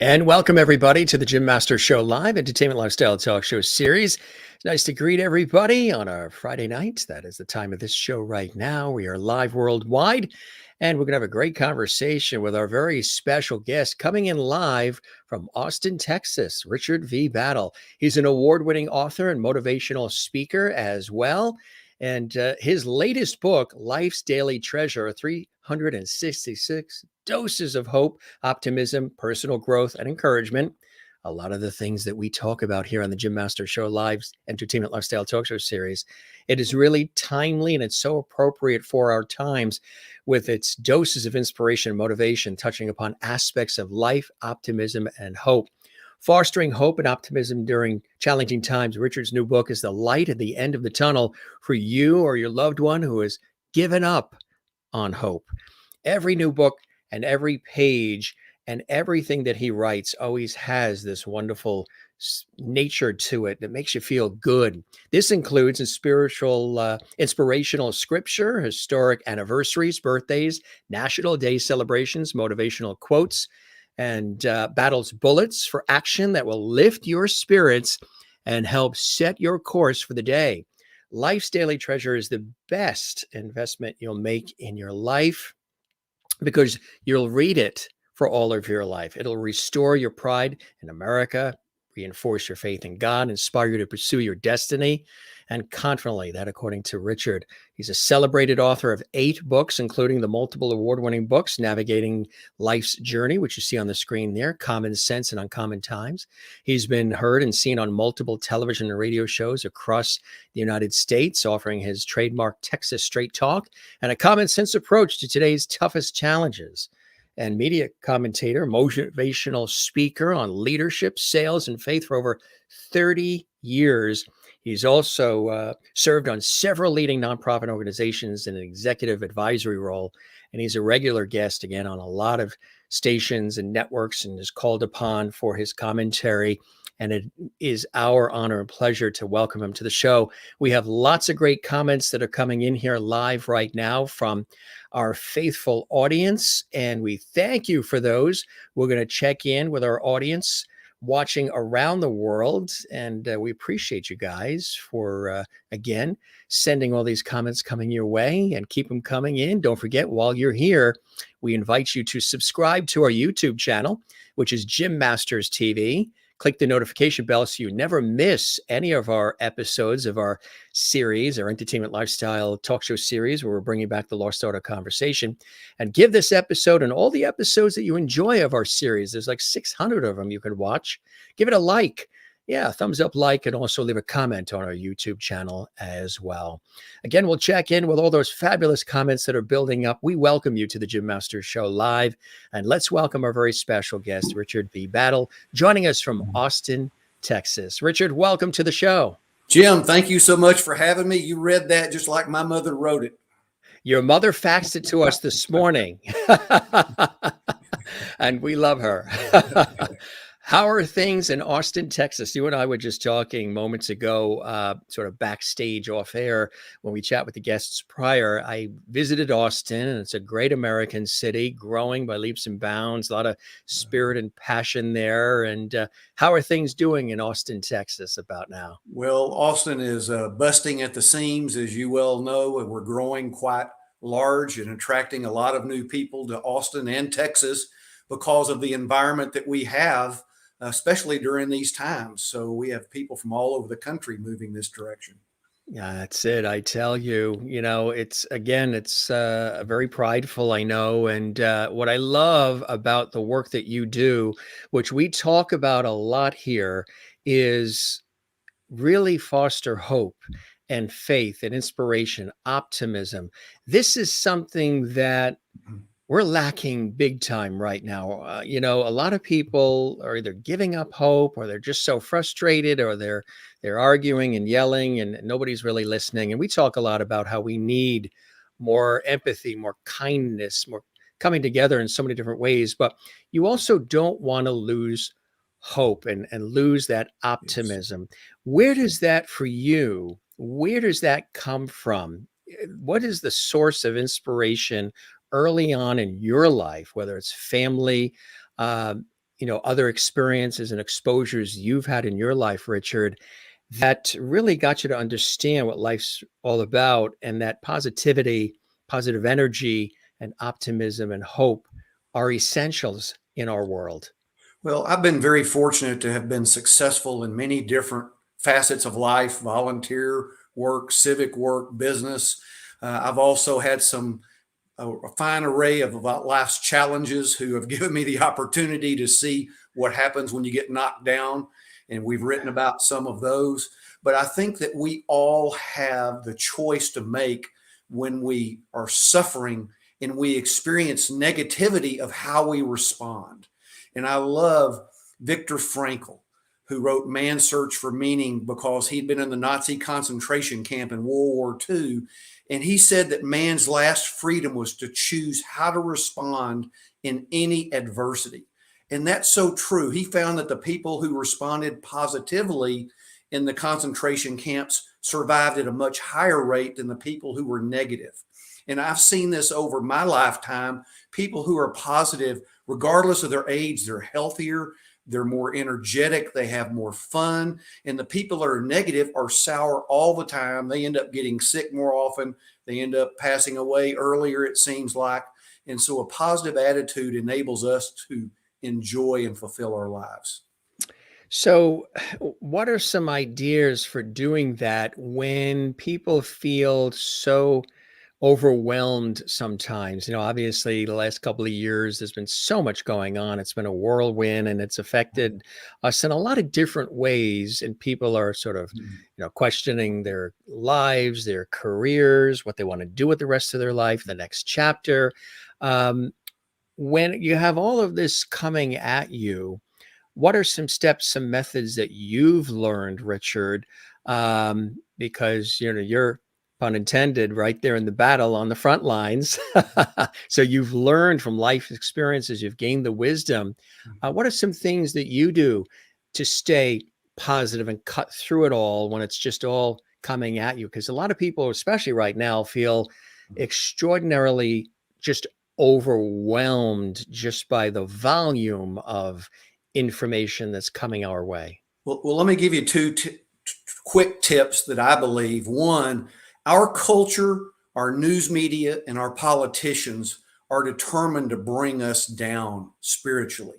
And welcome everybody to the Jim Master Show Live Entertainment Lifestyle Talk Show series. It's nice to greet everybody on our Friday night. That is the time of this show right now. We are live worldwide, and we're going to have a great conversation with our very special guest coming in live from Austin, Texas, Richard V. Battle. He's an award-winning author and motivational speaker as well. And his latest book, Life's Daily Treasure, 366 doses of hope, optimism, personal growth, and encouragement. A lot of the things that we talk about here on the Jim Master Show Live Entertainment Lifestyle Talk Show series. It is really timely and it's so appropriate for our times with its doses of inspiration and motivation, touching upon aspects of life, optimism, and hope. Fostering hope and optimism during challenging times. Richard's new book is the light at the end of the tunnel for you or your loved one who has given up on hope. Every new book and every page and everything that he writes always has this wonderful nature to it that makes you feel good. This includes inspirational scripture, historic anniversaries, birthdays, national day celebrations, motivational quotes, and battles bullets for action that will lift your spirits and help set your course for the day. Life's Daily Treasure is the best investment you'll make in your life because you'll read it for all of your life. It'll restore your pride in America, reinforce your faith in God, inspire you to pursue your destiny, and confidently, that according to Richard, he's a celebrated author of 8 books, including the multiple award-winning books, Navigating Life's Journey, which you see on the screen there, Common Sense and Uncommon Times. He's been heard and seen on multiple television and radio shows across the United States, offering his trademark Texas straight talk and a common sense approach to today's toughest challenges. And media commentator, motivational speaker on leadership, sales, and faith for over 30 years. He's also served on several leading nonprofit organizations in an executive advisory role. And he's a regular guest, again, on a lot of stations and networks and is called upon for his commentary. And it is our honor and pleasure to welcome him to the show. We have lots of great comments that are coming in here live right now from our faithful audience, and we thank you for those. We're going to check in with our audience watching around the world, and we appreciate you guys for, again, sending all these comments coming your way, and keep them coming in. Don't forget, while you're here, we invite you to subscribe to our YouTube channel, which is Jim Masters TV. Click the notification bell so you never miss any of our episodes of our series, our entertainment lifestyle talk show series, where we're bringing back the Lost Art of Conversation. And give this episode and all the episodes that you enjoy of our series, there's like 600 of them you can watch. Give it a like. Yeah, thumbs up, like, and also leave a comment on our YouTube channel as well. Again, we'll check in with all those fabulous comments that are building up. We welcome you to the Jim Master Show Live. And let's welcome our very special guest, Richard V. Battle, joining us from Austin, Texas. Richard, welcome to the show. Jim, thank you so much for having me. You read that just like my mother wrote it. Your mother faxed it to us this morning. And we love her. How are things in Austin, Texas? You and I were just talking moments ago, sort of backstage off air when we chat with the guests prior. I visited Austin, and it's a great American city, growing by leaps and bounds, a lot of spirit and passion there. And how are things doing in Austin, Texas about now? Well, Austin is busting at the seams, as you well know, and we're growing quite large and attracting a lot of new people to Austin and Texas because of the environment that we have, especially during these times. So we have people from all over the country moving this direction. Yeah, that's it. I tell you, it's very prideful, I know. And what I love about the work that you do, which we talk about a lot here, is really foster hope and faith and inspiration, optimism. This is something that we're lacking big time right now. A lot of people are either giving up hope, or they're just so frustrated, or they're arguing and yelling, and nobody's really listening. And we talk a lot about how we need more empathy, more kindness, more coming together in so many different ways. But you also don't want to lose hope and lose that optimism. Yes. Where does that for you? Where does that come from? What is the source of inspiration early on in your life, whether it's family, other experiences and exposures you've had in your life, Richard, that really got you to understand what life's all about, and that positivity, positive energy, and optimism and hope are essentials in our world? Well, I've been very fortunate to have been successful in many different facets of life: volunteer work, civic work, business. I've also had a fine array of life's challenges who have given me the opportunity to see what happens when you get knocked down. And we've written about some of those. But I think that we all have the choice to make when we are suffering and we experience negativity of how we respond. And I love Viktor Frankl, who wrote Man's Search for Meaning because he'd been in the Nazi concentration camp in World War II. And he said that man's last freedom was to choose how to respond in any adversity. And that's so true. He found that the people who responded positively in the concentration camps survived at a much higher rate than the people who were negative. And I've seen this over my lifetime. People who are positive, regardless of their age, they're healthier, they're more energetic, they have more fun. And the people that are negative are sour all the time. They end up getting sick more often. They end up passing away earlier, it seems like. And so a positive attitude enables us to enjoy and fulfill our lives. So, what are some ideas for doing that when people feel so overwhelmed sometimes? Obviously, the last couple of years, there's been so much going on. It's been a whirlwind and it's affected us in a lot of different ways. And people are sort of, questioning their lives, their careers, what they want to do with the rest of their life, the next chapter. Um, when you have all of this coming at you, what are some steps, some methods that you've learned, Richard? Because you're, pun intended, right there in the battle on the front lines. So you've learned from life experiences, you've gained the wisdom. What are some things that you do to stay positive and cut through it all when it's just all coming at you? Because a lot of people, especially right now, feel extraordinarily just overwhelmed just by the volume of information that's coming our way. Well, let me give you two quick tips that I believe. One, our culture, our news media, and our politicians are determined to bring us down spiritually.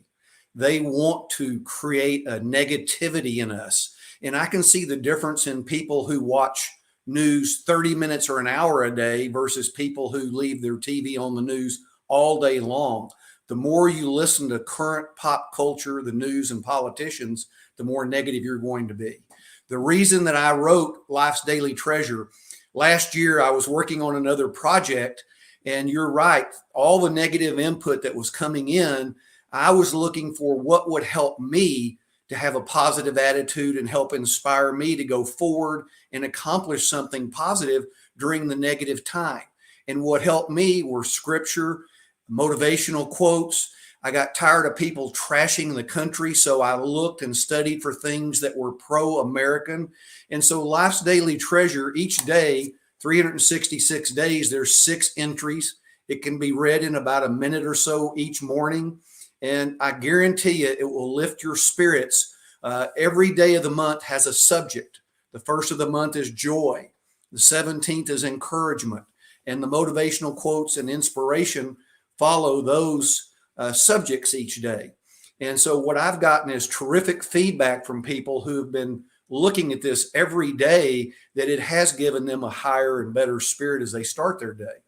They want to create a negativity in us. And I can see the difference in people who watch news 30 minutes or an hour a day versus people who leave their TV on the news all day long. The more you listen to current pop culture, the news, and politicians, the more negative you're going to be. The reason that I wrote Life's Daily Treasure, last year I was working on another project, and you're right, all the negative input that was coming in, I was looking for what would help me to have a positive attitude and help inspire me to go forward and accomplish something positive during the negative time. And what helped me were scripture, motivational quotes. I got tired of people trashing the country, so I looked and studied for things that were pro-American. And so Life's Daily Treasure, each day, 366 days, there's 6 entries. It can be read in about a minute or so each morning. And I guarantee you it will lift your spirits. Every day of the month has a subject. The first of the month is joy. The 17th is encouragement. And the motivational quotes and inspiration follow those subjects each day. And so what I've gotten is terrific feedback from people who have been looking at this every day, that it has given them a higher and better spirit as they start their day.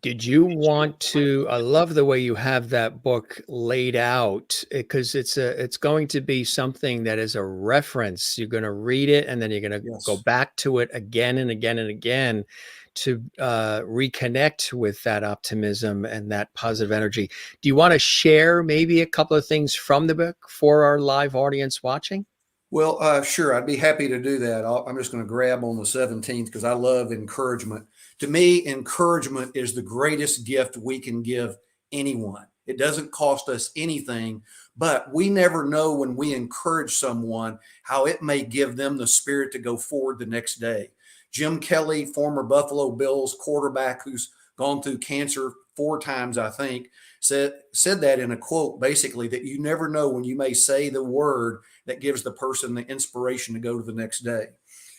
Did you want to? I love the way you have that book laid out, because it's going to be something that is a reference. You're going to read it and then you're going to go Yes. back to it again and again and again to reconnect with that optimism and that positive energy. Do you want to share maybe a couple of things from the book for our live audience watching? Well, sure, I'd be happy to do that. I'm just going to grab on the 17th because I love encouragement. To me, encouragement is the greatest gift we can give anyone. It doesn't cost us anything, but we never know when we encourage someone how it may give them the spirit to go forward the next day. Jim Kelly, former Buffalo Bills quarterback who's gone through cancer 4 times, I think, said that in a quote, basically, that you never know when you may say the word that gives the person the inspiration to go to the next day.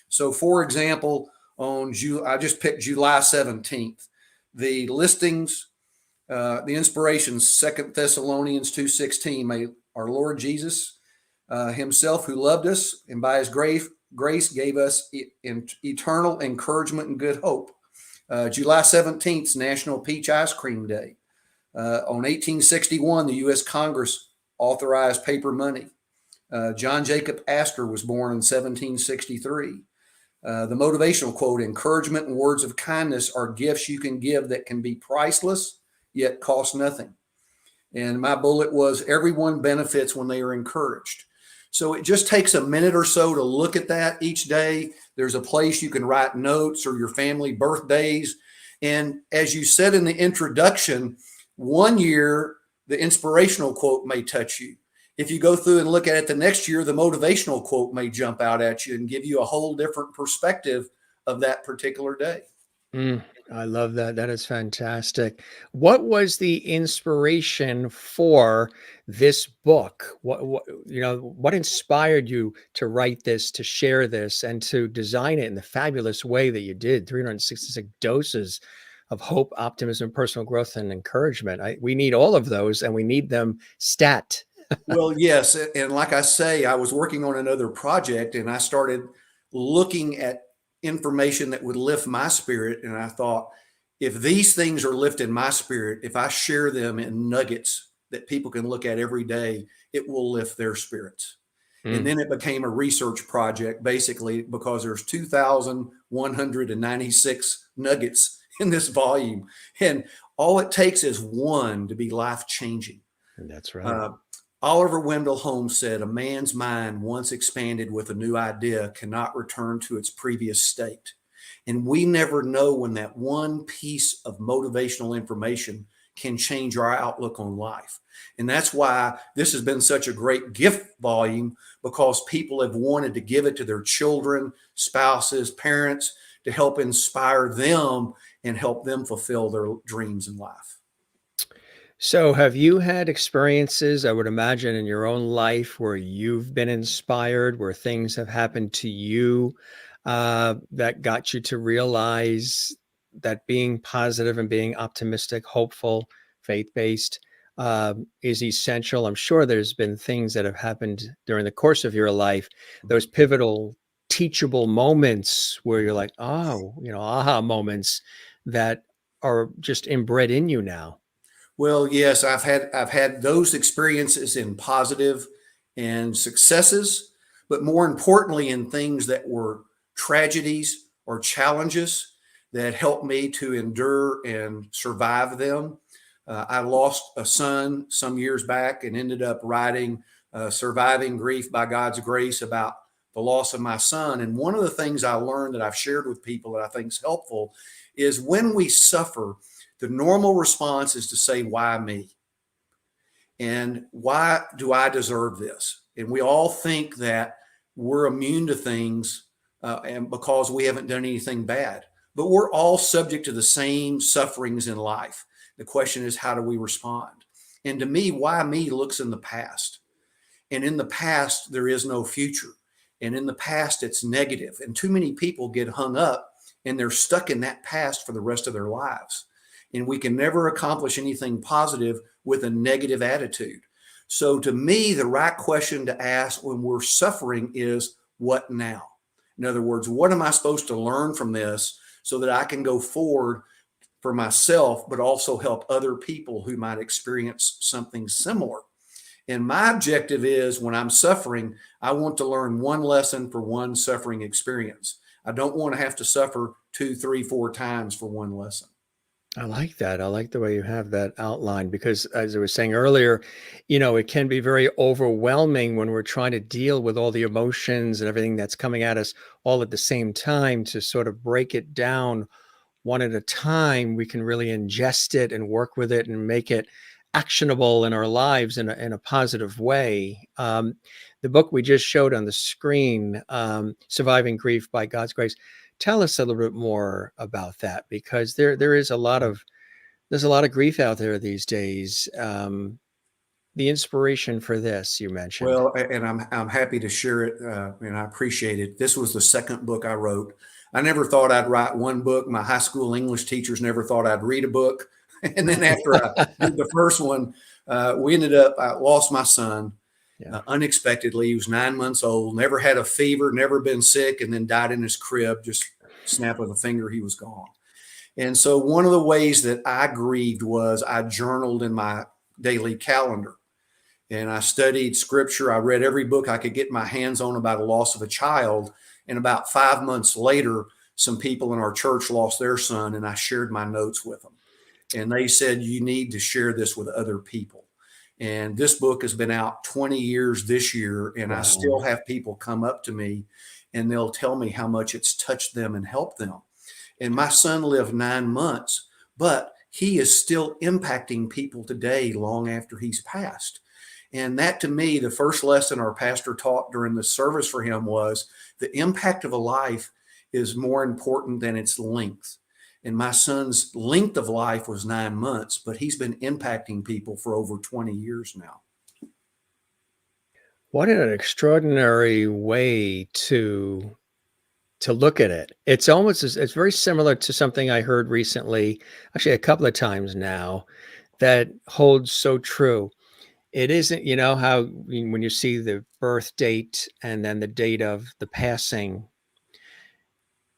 So, for example, I just picked July 17th. The listings, the inspirations, 2 Thessalonians 2:16, may our Lord Jesus himself, who loved us and by his grace gave us eternal encouragement and good hope. July 17th is National Peach Ice Cream Day. On 1861, the U.S. Congress authorized paper money. John Jacob Astor was born in 1763. The motivational quote, encouragement and words of kindness are gifts you can give that can be priceless, yet cost nothing. And my bullet was, everyone benefits when they are encouraged. So it just takes a minute or so to look at that each day. There's a place you can write notes or your family birthdays. And as you said in the introduction, one year, the inspirational quote may touch you. If you go through and look at it the next year, the motivational quote may jump out at you and give you a whole different perspective of that particular day. I love that. That is fantastic. What was the inspiration for this book? What inspired you to write this, to share this, and to design it in the fabulous way that you did? 366 doses of hope, optimism, personal growth, and encouragement. We need all of those, and we need them stat. Well, yes. And like I say, I was working on another project and I started looking at information that would lift my spirit. And I thought, if these things are lifting my spirit, if I share them in nuggets that people can look at every day, it will lift their spirits. And then it became a research project, basically, because there's 2,196 nuggets in this volume. And all it takes is one to be life-changing. That's right. Oliver Wendell Holmes said, a man's mind, once expanded with a new idea, cannot return to its previous state. And we never know when that one piece of motivational information can change our outlook on life. And that's why this has been such a great gift volume, because people have wanted to give it to their children, spouses, parents, to help inspire them and help them fulfill their dreams in life. So, have you had experiences, I would imagine, in your own life where you've been inspired, where things have happened to you that got you to realize that being positive and being optimistic, hopeful, faith-based is essential? I'm sure there's been things that have happened during the course of your life, those pivotal, teachable moments where you're like, oh, aha moments that are just inbred in you now. Well, yes, I've had those experiences in positive and successes, but more importantly in things that were tragedies or challenges that helped me to endure and survive them. I lost a son some years back and ended up writing Surviving Grief by God's Grace about the loss of my son. And one of the things I learned that I've shared with people that I think is helpful is when we suffer, the normal response is to say, why me? And why do I deserve this? And we all think that we're immune to things and because we haven't done anything bad. But we're all subject to the same sufferings in life. The question is, how do we respond? And to me, why me looks in the past. And in the past, there is no future. And in the past, it's negative. And too many people get hung up and they're stuck in that past for the rest of their lives. And we can never accomplish anything positive with a negative attitude. So to me, the right question to ask when we're suffering is, what now? In other words, what am I supposed to learn from this so that I can go forward for myself, but also help other people who might experience something similar? And my objective is, when I'm suffering, I want to learn one lesson for one suffering experience. I don't want to have to suffer 2, 3, 4 times for one lesson. I like that. I like the way you have that outlined because, as I was saying earlier, it can be very overwhelming when we're trying to deal with all the emotions and everything that's coming at us all at the same time. To sort of break it down one at a time, we can really ingest it and work with it and make it actionable in our lives in a positive way. The book we just showed on the screen, Surviving Grief by God's Grace. Tell us a little bit more about that, because there is a lot of There's a lot of grief out there these days. The inspiration for this you mentioned. Well, and I'm happy to share it, and I appreciate it. This was the second book I wrote. I never thought I'd write one book. My high school English teachers never thought I'd read a book. And then after I did the first one, I lost my son Yeah. unexpectedly. He was 9 months old, never had a fever, never been sick, and then died in his crib. Just snap of a finger, he was gone. And so one of the ways that I grieved was I journaled in my daily calendar. And I studied scripture. I read every book I could get my hands on about a loss of a child. And about 5 months later, some people in our church lost their son, and I shared my notes with them. And they said, you need to share this with other people. And this book has been out 20 years this year, and I still have people come up to me and they'll tell me how much it's touched them and helped them. And my son lived 9 months, but he is still impacting people today long after he's passed. And that, to me, the first lesson our pastor taught during the service for him was the impact of a life is more important than its length. And my son's length of life was 9 months, but he's been impacting people for over 20 years now. What an extraordinary way to look at it. It's it's very similar to something I heard recently, actually a couple of times now, that holds so true. It isn't, how when you see the birth date and then the date of the passing,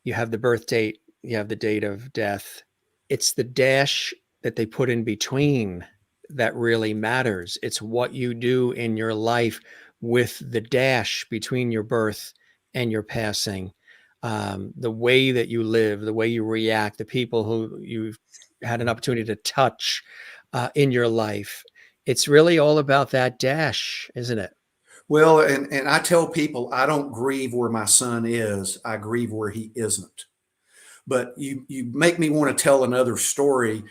you have the birth date, you have the date of death. It's the dash that they put in between that really matters. It's what you do in your life with the dash between your birth and your passing. The way that you live, the way you react, the people who you've had an opportunity to touch in your life. It's really all about that dash, isn't it? Well, and I tell people I don't grieve where my son is, I grieve where he isn't. But you make me want to tell another story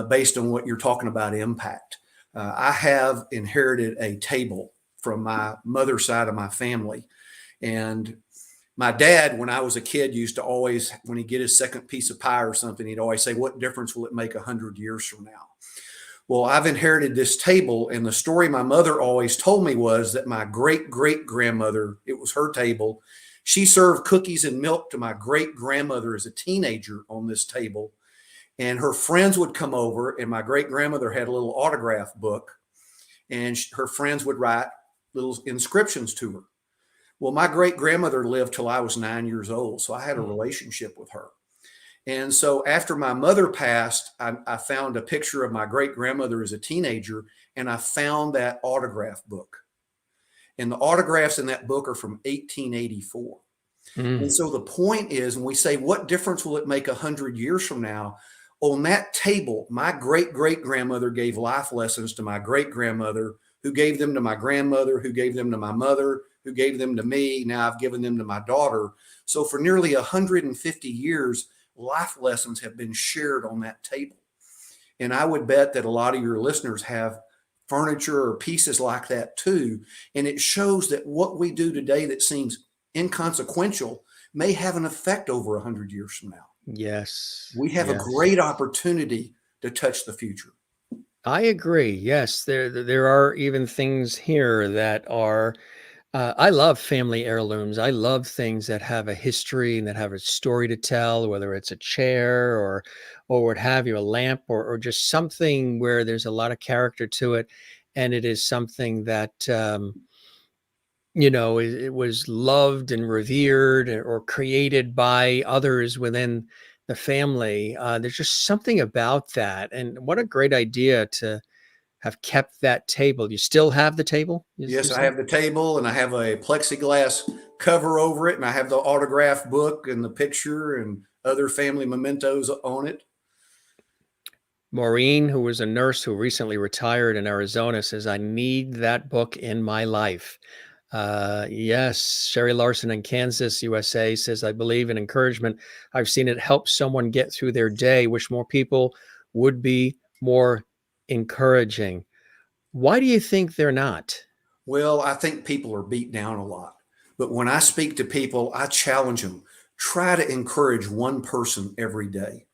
based on what you're talking about impact. I have inherited a table from my mother's side of my family. And my dad, when I was a kid, used to always, when he'd get his second piece of pie or something, he'd always say, what difference will it make 100 years from now? Well, I've inherited this table, and the story my mother always told me was that my great-great-grandmother, it was her table, she served cookies and milk to my great-grandmother as a teenager on this table, and her friends would come over, and my great-grandmother had a little autograph book, and her friends would write little inscriptions to her. Well, my great-grandmother lived till I was 9 years old, so I had a relationship with her. And so after my mother passed, I found a picture of my great-grandmother as a teenager, and I found that autograph book. And the autographs in that book are from 1884. And so the point is, when we say, what difference will it make 100 years from now? On that table, my great-great-grandmother gave life lessons to my great-grandmother, who gave them to my grandmother, who gave them to my mother, who gave them to me. Now I've given them to my daughter. So for nearly 150 years, life lessons have been shared on that table. And I would bet that a lot of your listeners have furniture or pieces like that too. And it shows that what we do today that seems inconsequential may have an effect over 100 years from now. Yes. We have a Yes. great opportunity to touch the future. I agree. Yes, there are even things here that are. I love family heirlooms. I love things that have a history and that have a story to tell, whether it's a chair or what have you, a lamp or just something where there's a lot of character to it, and it is something that it was loved and revered or created by others within the family. There's just something about that, and what a great idea to have kept that table. You still have the table? You Yes, I said? have the table and I have a plexiglass cover over it, and I have the autograph book and the picture and other family mementos on it. Maureen, who was a nurse who recently retired in Arizona, says, I need that book in my life. Yes, Sherry Larson in Kansas, USA says, I believe in encouragement. I've seen it help someone get through their day. Wish more people would be more encouraging. Why do you think they're not? Well, I think people are beat down a lot. But when I speak to people, I challenge them, try to encourage one person every day.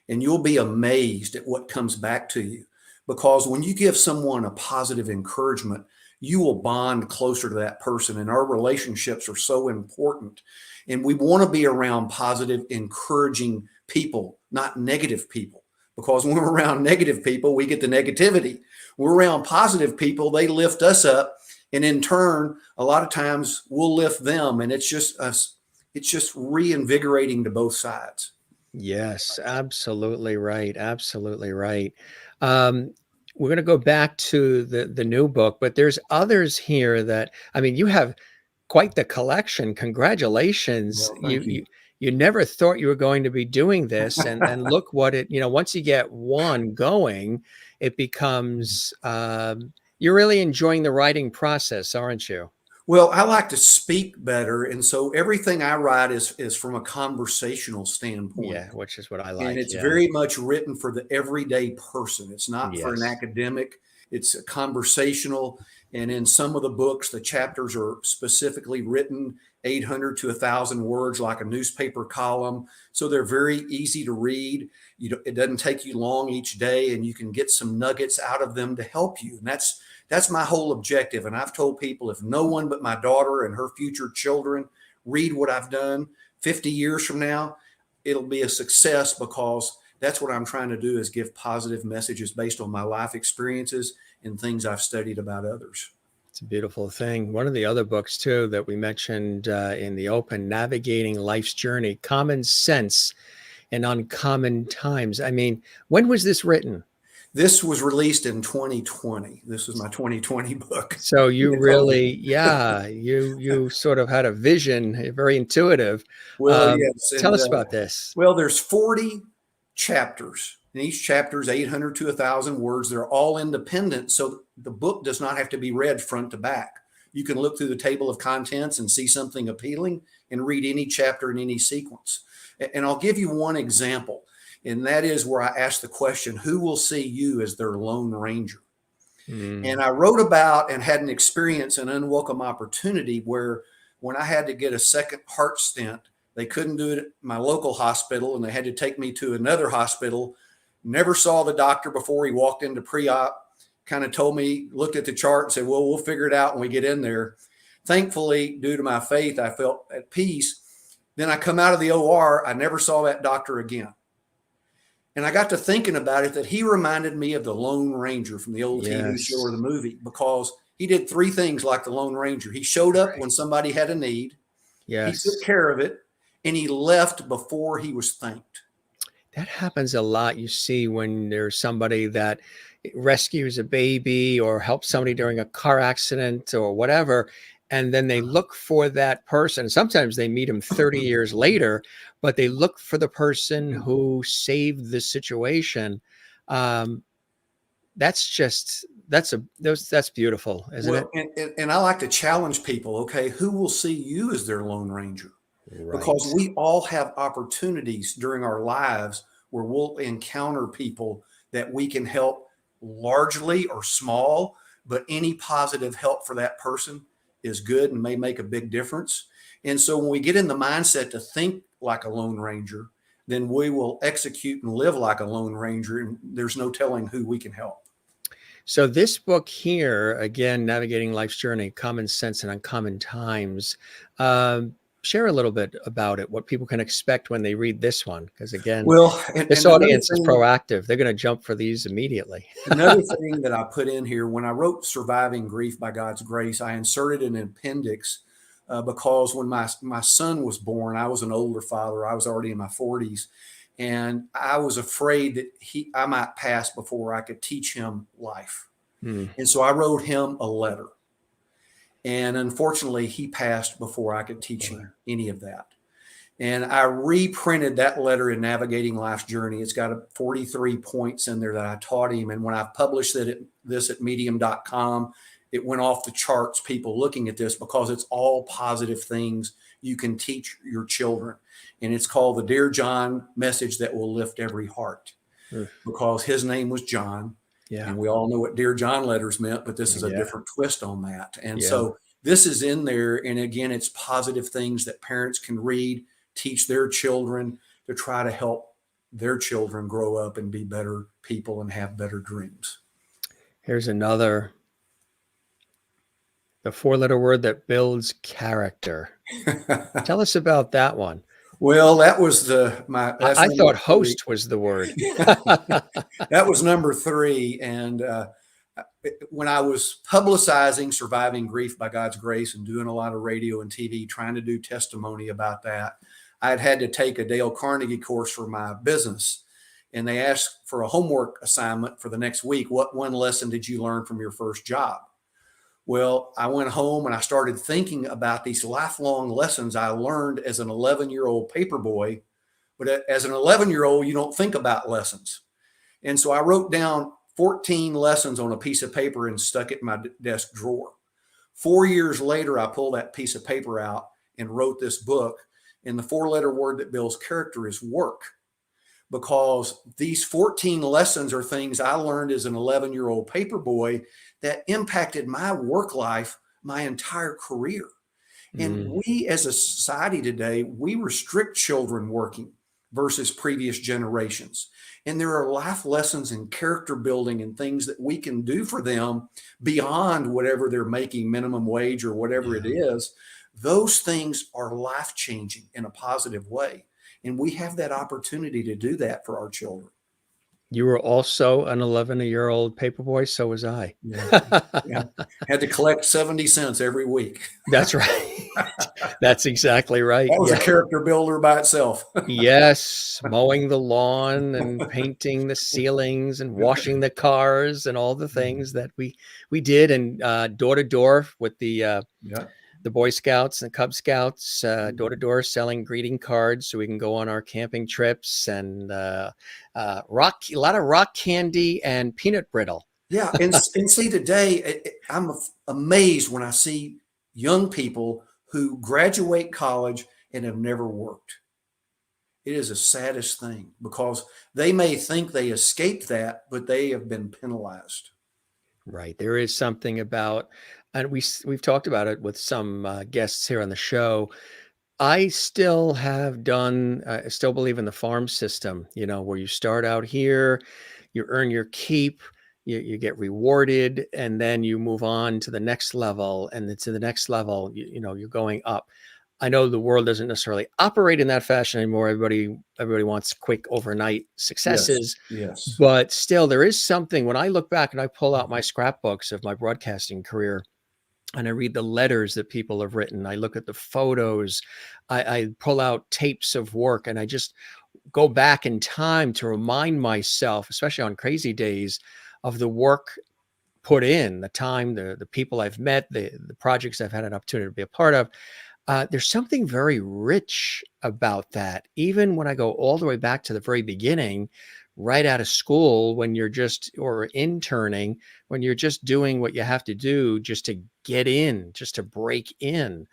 and you'll be amazed at what comes back to you. Because when you give someone a positive encouragement, you will bond closer to that person. And our relationships are so important. And we want to be around positive, encouraging people, not negative people. Because when we're around negative people, we get the negativity. We're around positive people, they lift us up. And in turn, a lot of times we'll lift them. And it's just us, it's just reinvigorating to both sides. Yes, absolutely right. Absolutely right. Um, we're going to go back to the new book, but there's others here that, I mean, you have quite the collection. Congratulations. Well, You thank you. you you never thought you were going to be doing this, and look what it, once you get one going, it becomes you're really enjoying the writing process, aren't you? Well, I like to speak better. And so everything I write is from a conversational standpoint. Yeah, which is what I And like. it's Yeah. very much written for the everyday person. It's not for an Yes. academic, it's a conversational. And in some of the books, the chapters are specifically written 800 to 1,000 words, like a newspaper column. So they're very easy to read. It doesn't take you long each day, and you can get some nuggets out of them to help you. And that's my whole objective. And I've told people, if no one but my daughter and her future children read what I've done 50 years from now, it'll be a success, because that's what I'm trying to do, is give positive messages based on my life experiences and things I've studied about others. It's a beautiful thing. One of the other books, too, that we mentioned in the open, Navigating Life's Journey, Common Sense in Uncommon Times. I mean, when was this written? This was released in 2020. This was my 2020 book. So you It's over. really, yeah, you sort of had a vision, very intuitive. Well, yes. Tell And us about this. well, there's 40 chapters, and each chapter is 800 to 1,000 words. They're all independent. So the book does not have to be read front to back. You can look through the table of contents and see something appealing and read any chapter in any sequence. And I'll give you one example, and that is where I ask the question, who will see you as their Lone Ranger? And Mm, I wrote about and had an experience, an unwelcome opportunity, where when I had to get a second heart stent, they couldn't do it at my local hospital, and they had to take me to another hospital. Never saw the doctor before he walked into pre-op, kind of told me, looked at the chart and said, well, we'll figure it out when we get in there. Thankfully, due to my faith, I felt at peace. Then I come out of the OR. I never saw that doctor again. And I got to thinking about it, that he reminded me of the Lone Ranger from the old TV show or yes, the movie, because he did three things like the Lone Ranger. He showed up right. when somebody had a need, he took Yes. care of it, and he left before he was thanked. That happens a lot. You see when there's somebody that rescues a baby or helps somebody during a car accident or whatever, and then they look for that person. Sometimes they meet him 30 years later, but they look for the person who saved the situation. Um, that's just that's beautiful, isn't Well, it? and I like to challenge people, okay, who will see you as their Lone Ranger? Because Right. we all have opportunities during our lives where we'll encounter people that we can help, largely or small, but any positive help for that person is good and may make a big difference. And so when we get in the mindset to think like a Lone Ranger, then we will execute and live like a Lone Ranger, and there's no telling who we can help. So this book here, again, Navigating Life's Journey, Common Sense in Uncommon Times. Share a little bit about it, what people can expect when they read this one. Because again, Well, this and another audience is thing, proactive. They're going to jump for these immediately. another thing that I put in here, when I wrote Surviving Grief by God's Grace, I inserted an appendix, because when my son was born, I was an older father. I was already in my 40s, and I was afraid that I might pass before I could teach him life. Hmm. And so I wrote him a letter. And unfortunately, he passed before I could teach him any of that. And I reprinted that letter in Navigating Life's Journey. It's got 43 points in there that I taught him. And when I published this at medium.com, it went off the charts, people looking at this, because it's all positive things you can teach your children. And it's called the Dear John Message That Will Lift Every Heart, Mm. because his name was John. Yeah. And we all know what Dear John letters meant, but this is a Yeah. different twist on that. And Yeah. so this is in there. And again, it's positive things that parents can read, teach their children to try to help their children grow up and be better people and have better dreams. Here's another, the four-letter word that builds character. Tell us about that one. Well, that was that's I number thought three. host was the word. That was number three. And when I was publicizing Surviving Grief by God's Grace and doing a lot of radio and TV, trying to do testimony about that, I had to take a Dale Carnegie course for my business. And they asked for a homework assignment for the next week. What one lesson did you learn from your first job? Well, I went home and I started thinking about these lifelong lessons I learned as an 11-year-old paperboy. But as an 11-year-old, you don't think about lessons. And so I wrote down 14 lessons on a piece of paper and stuck it in my desk drawer. 4 years later, I pulled that piece of paper out and wrote this book. And the four-letter word that builds character is work, because these 14 lessons are things I learned as an 11-year-old paperboy that impacted my work life my entire career. And we as a society today, we restrict children working versus previous generations. And there are life lessons in character building and things that we can do for them beyond whatever they're making minimum wage or whatever it is. Those things are life-changing in a positive way. And we have that opportunity to do that for our children. You were also an 11-year-old paperboy, so was I. Yeah. Had to collect 70 cents every week. That's right. That's exactly right. That was a character builder by itself. Yes, mowing the lawn and painting the ceilings and washing the cars and all the things that we did, and door to door with the Boy Scouts and Cub Scouts, door to door selling greeting cards so we can go on our camping trips, and a lot of rock candy and peanut brittle. Yeah, and see today, I'm amazed when I see young people who graduate college and have never worked. It is the saddest thing, because they may think they escaped that, but they have been penalized. Right. There is something about, and we've talked about it with some guests here on the show. I still I still believe in the farm system, where you start out here, you earn your keep, you get rewarded, and then you move on to the next level, and to the next level, you're going up. I know the world doesn't necessarily operate in that fashion anymore. Everybody wants quick overnight successes. Yes. But still, there is something when I look back and I pull out my scrapbooks of my broadcasting career, and I read the letters that people have written. I look at the photos. I pull out tapes of work, and I just go back in time to remind myself, especially on crazy days, of the work put in, the time, the people I've met, the projects I've had an opportunity to be a part of. There's something very rich about that. Even when I go all the way back to the very beginning, right out of school, when you're or interning, when you're just doing what you have to do just to get in, just to break in.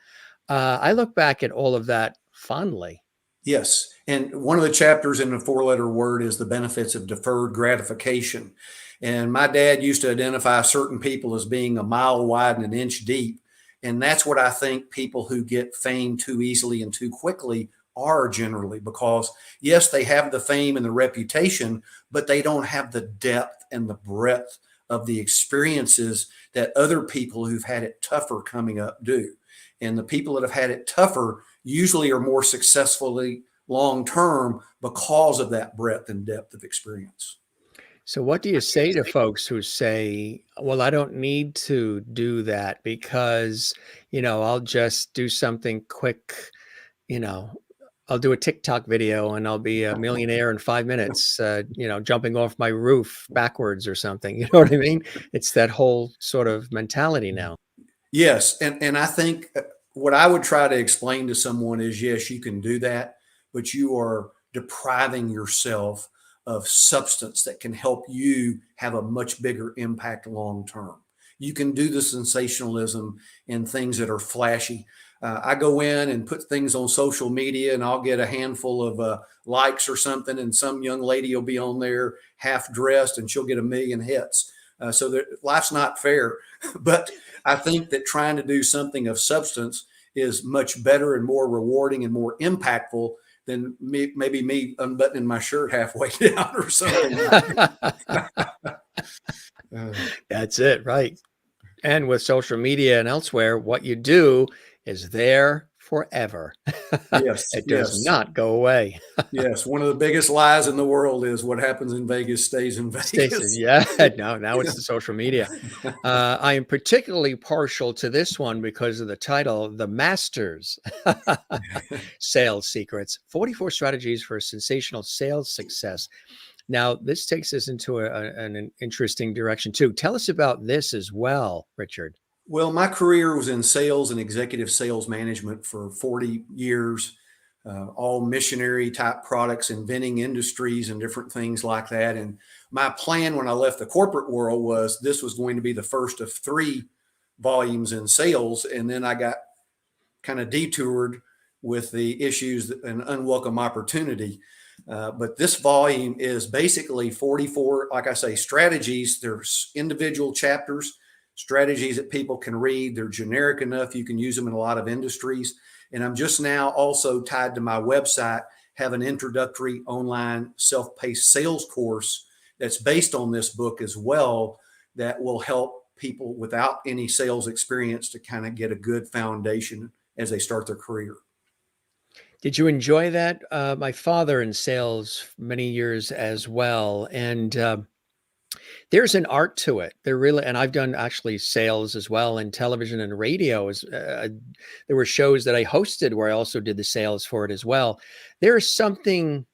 I look back at all of that fondly. Yes. And one of the chapters in the four-letter word is the benefits of deferred gratification. And my dad used to identify certain people as being a mile wide and an inch deep. And that's what I think people who get fame too easily and too quickly are generally, because yes, they have the fame and the reputation, but they don't have the depth and the breadth of the experiences that other people who've had it tougher coming up do. And the people that have had it tougher usually are more successfully long-term because of that breadth and depth of experience. So what do you say to folks who say, well, I don't need to do that because, I'll just do something quick, I'll do a TikTok video and I'll be a millionaire in 5 minutes, jumping off my roof backwards or something. You know what I mean? It's that whole sort of mentality now. Yes. And I think what I would try to explain to someone is, yes, you can do that, but you are depriving yourself of substance that can help you have a much bigger impact long term. You can do the sensationalism and things that are flashy. I go in and put things on social media, and I'll get a handful of likes or something, and some young lady will be on there half dressed and she'll get 1 million hits. So that life's not fair. But I think that trying to do something of substance is much better and more rewarding and more impactful than maybe me unbuttoning my shirt halfway down or something. That's it, right? And with social media and elsewhere, what you do is there forever. Yes, It does yes, not go away. yes. One of the biggest lies in the world is what happens in Vegas stays in Stacy, Vegas. yeah, now it's the social media. I am particularly partial to this one because of the title, The Masters Sales Secrets 44 Strategies for Sensational Sales Success. Now, this takes us into an interesting direction too. Tell us about this as well, Richard. Well, my career was in sales and executive sales management for 40 years, all missionary type products in vending industries and different things like that. And my plan when I left the corporate world was this was going to be the first of 3 volumes in sales. And then I got kind of detoured with the issues and unwelcome opportunity. But this volume is basically 44, like I say, strategies. There's individual chapters, strategies that people can read. They're generic enough. You can use them in a lot of industries. And I'm just now also tied to my website, have an introductory online self-paced sales course that's based on this book as well, that will help people without any sales experience to kind of get a good foundation as they start their career. Did you enjoy that? My father in sales many years as well, and there's an art to it. There really, and I've done actually sales as well in television and radio. There were shows that I hosted where I also did the sales for it as well. There is something.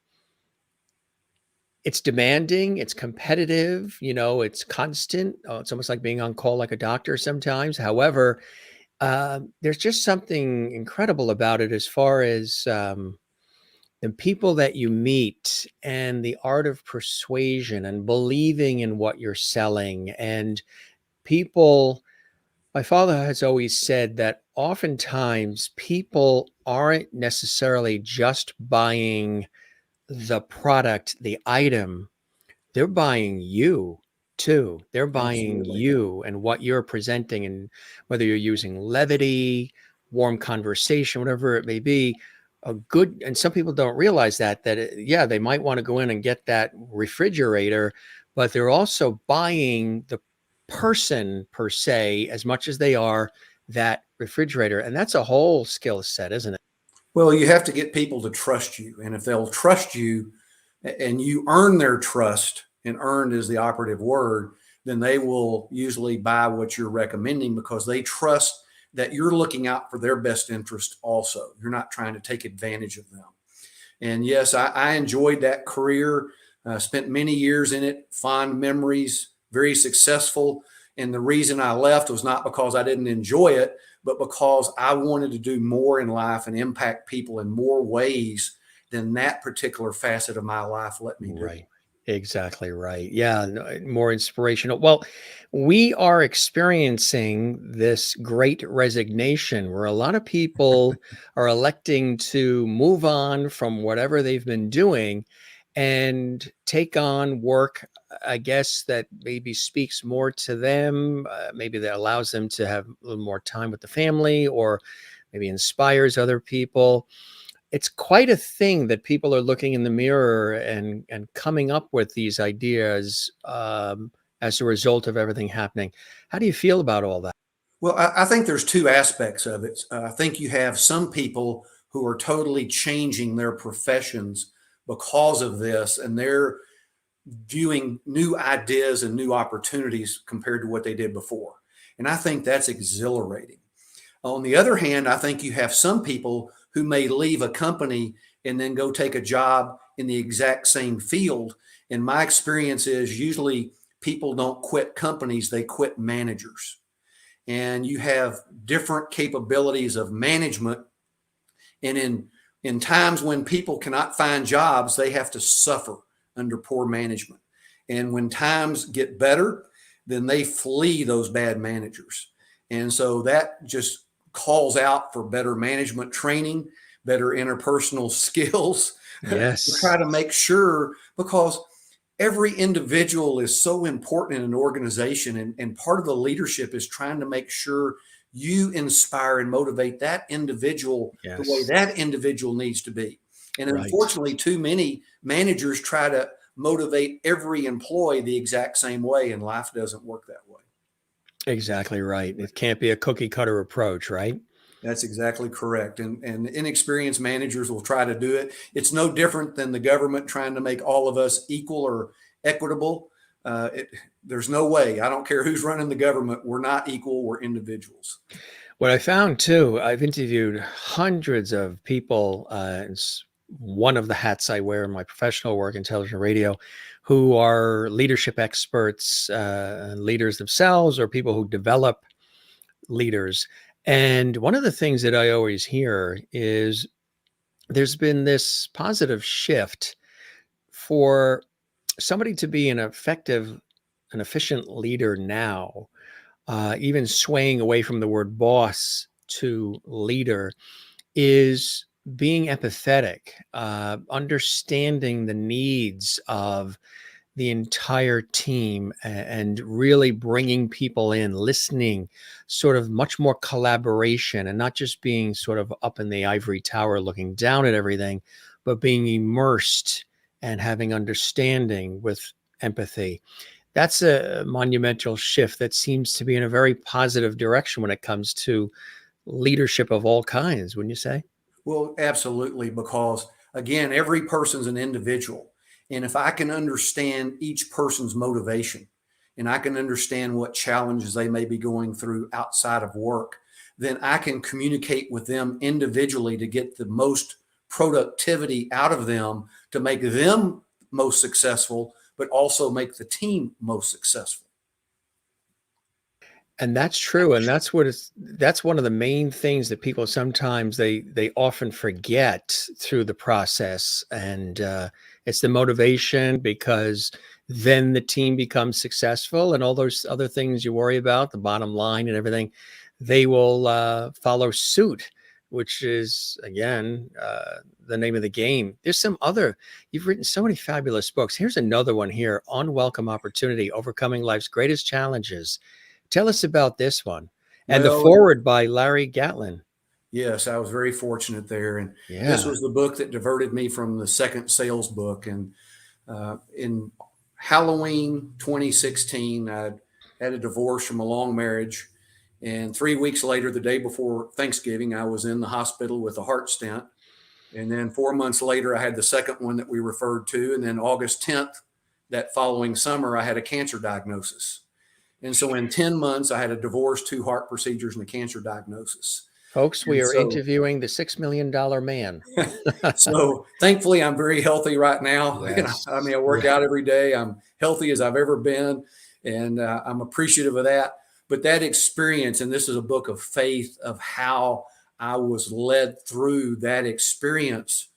It's demanding. It's competitive. It's constant. It's almost like being on call like a doctor sometimes. However, there's just something incredible about it as far as the people that you meet and the art of persuasion and believing in what you're selling. And people, my father has always said that oftentimes people aren't necessarily just buying the product, the item, they're buying you too. They're buying Absolutely. you and what you're presenting, and whether you're using levity, warm conversation, whatever it may be, a good, and some people don't realize yeah, they might want to go in and get that refrigerator, but they're also buying the person per se as much as they are that refrigerator. And that's a whole skill set, isn't it? Well, you have to get people to trust you. And if they'll trust you and you earn their trust, and earned is the operative word, then they will usually buy what you're recommending because they trust that you're looking out for their best interest also. You're not trying to take advantage of them. And yes, I enjoyed that career, spent many years in it, fond memories, very successful. And the reason I left was not because I didn't enjoy it, but because I wanted to do more in life and impact people in more ways than that particular facet of my life let me do. Right. Exactly right. Yeah, more inspirational. Well, we are experiencing this great resignation where a lot of people are electing to move on from whatever they've been doing and take on work, I guess, that maybe speaks more to them, maybe that allows them to have a little more time with the family, or maybe inspires other people. It's quite a thing that people are looking in the mirror and coming up with these ideas as a result of everything happening. How do you feel about all that? Well, I think there's 2 aspects of it. I think you have some people who are totally changing their professions because of this, and they're viewing new ideas and new opportunities compared to what they did before. And I think that's exhilarating. On the other hand, I think you have some people who may leave a company and then go take a job in the exact same field. And my experience is usually people don't quit companies, they quit managers. And you have different capabilities of management. And in times when people cannot find jobs, they have to suffer under poor management. And when times get better, then they flee those bad managers. And so that just calls out for better management training, better interpersonal skills to try Yes. to make sure, because every individual is so important in an organization. And part of the leadership is trying to make sure you inspire and motivate that individual the way Yes. that individual needs to be. And Right. unfortunately, too many managers try to motivate every employee the exact same way, and life doesn't work that way. Exactly right. It can't be a cookie cutter approach, right? That's exactly correct. And inexperienced managers will try to do it. It's no different than the government trying to make all of us equal or equitable. Uh, it, there's no way. I don't care who's running the government. We're not equal. We're individuals. What I found too, I've interviewed hundreds of people. It's one of the hats I wear in my professional work in television and radio, who are leadership experts, leaders themselves, or people who develop leaders. And one of the things that I always hear is there's been this positive shift for somebody to be an effective, an efficient leader now, even swaying away from the word boss to leader, is being empathetic, understanding the needs of the entire team and really bringing people in, listening, sort of much more collaboration and not just being sort of up in the ivory tower looking down at everything, but being immersed and having understanding with empathy. That's a monumental shift that seems to be in a very positive direction when it comes to leadership of all kinds, wouldn't you say? Well, absolutely, because again, every person's an individual. And if I can understand each person's motivation and I can understand what challenges they may be going through outside of work, then I can communicate with them individually to get the most productivity out of them to make them most successful, but also make the team most successful. And that's true, and that's one of the main things that people sometimes they often forget through the process, and, it's the motivation because then the team becomes successful and all those other things you worry about, the bottom line and everything, they will, follow suit, which is, again, the name of the game. There's some other you've written so many fabulous books. Here's another one here, Unwelcome Opportunity: Overcoming Life's Greatest Challenges. Tell us about this one. And the Well, forward by Larry Gatlin. yes, I was very fortunate there. And this Yeah. was the book that diverted me from the second sales book. And in Halloween 2016, I had a divorce from a long marriage. And 3 weeks later, the day before Thanksgiving, I was in the hospital with a heart stent. And then 4 months later, I had the second one that we referred to. And then August 10th, that following summer, I had a cancer diagnosis. And so in 10 months, I had a divorce, two heart procedures, and a cancer diagnosis. Folks, we And are so interviewing the $6 million man. So thankfully, I'm very healthy right now. Yes. I mean, I work Yeah. out every day. I'm healthy as I've ever been, and I'm appreciative of that. But that experience, and this is a book of faith of how I was led through that experience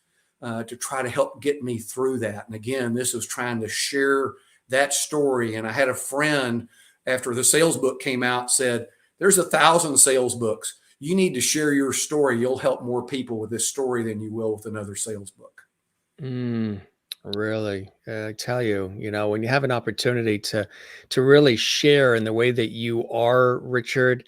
to try to help get me through that. And again, this was trying to share that story. And I had a friend after the sales book came out said, "There's 1,000 sales books. You need to share your story. You'll help more people with this story than you will with another sales book." Mm, really, I tell you, when you have an opportunity to really share in the way that you are, Richard,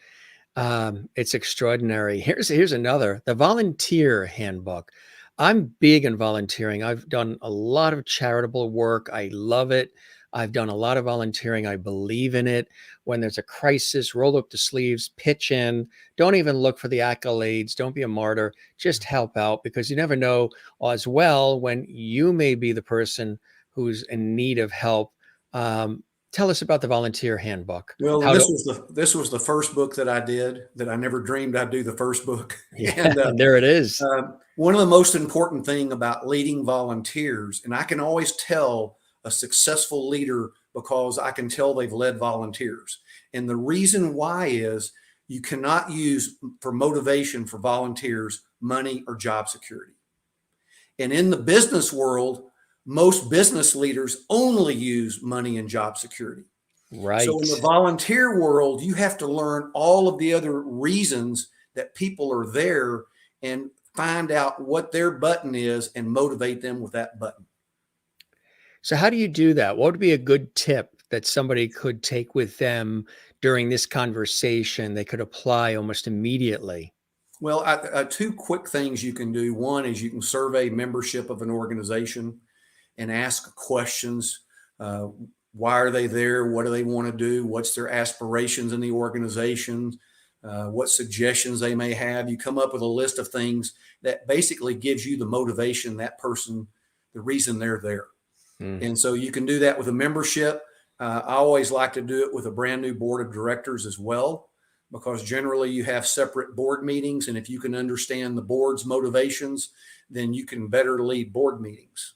it's extraordinary. Here's another, the Volunteer Handbook. I'm big in volunteering. I've done a lot of charitable work. I love it. I've done a lot of volunteering. I believe in it. When there's a crisis, roll up the sleeves, pitch in. Don't even look for the accolades. Don't be a martyr. Just help out because you never know as well when you may be the person who's in need of help. Tell us about the Volunteer Handbook. Well, How to this was the first book that I did that I never dreamed I'd do the first book. Yeah, And and there it is. one of the most important thing about leading volunteers, and I can always tell a successful leader because I can tell they've led volunteers. And the reason why is you cannot use for motivation for volunteers money or job security. And in the business world, most business leaders only use money and job security. So in the Right. volunteer world, you have to learn all of the other reasons that people are there and find out what their button is and motivate them with that button. So how do you do that? What would be a good tip that somebody could take with them during this conversation they could apply almost immediately? Well, two quick things you can do. One is you can survey membership of an organization and ask questions. Uh, why are they there? What do they want to do? What's their aspirations in the organization? What suggestions they may have. You come up with a list of things that basically gives you the motivation, that person, the reason they're there. And so you can do that with a membership. I always like to do it with a brand new board of directors as well, because generally you have separate board meetings. And if you can understand the board's motivations, then you can better lead board meetings.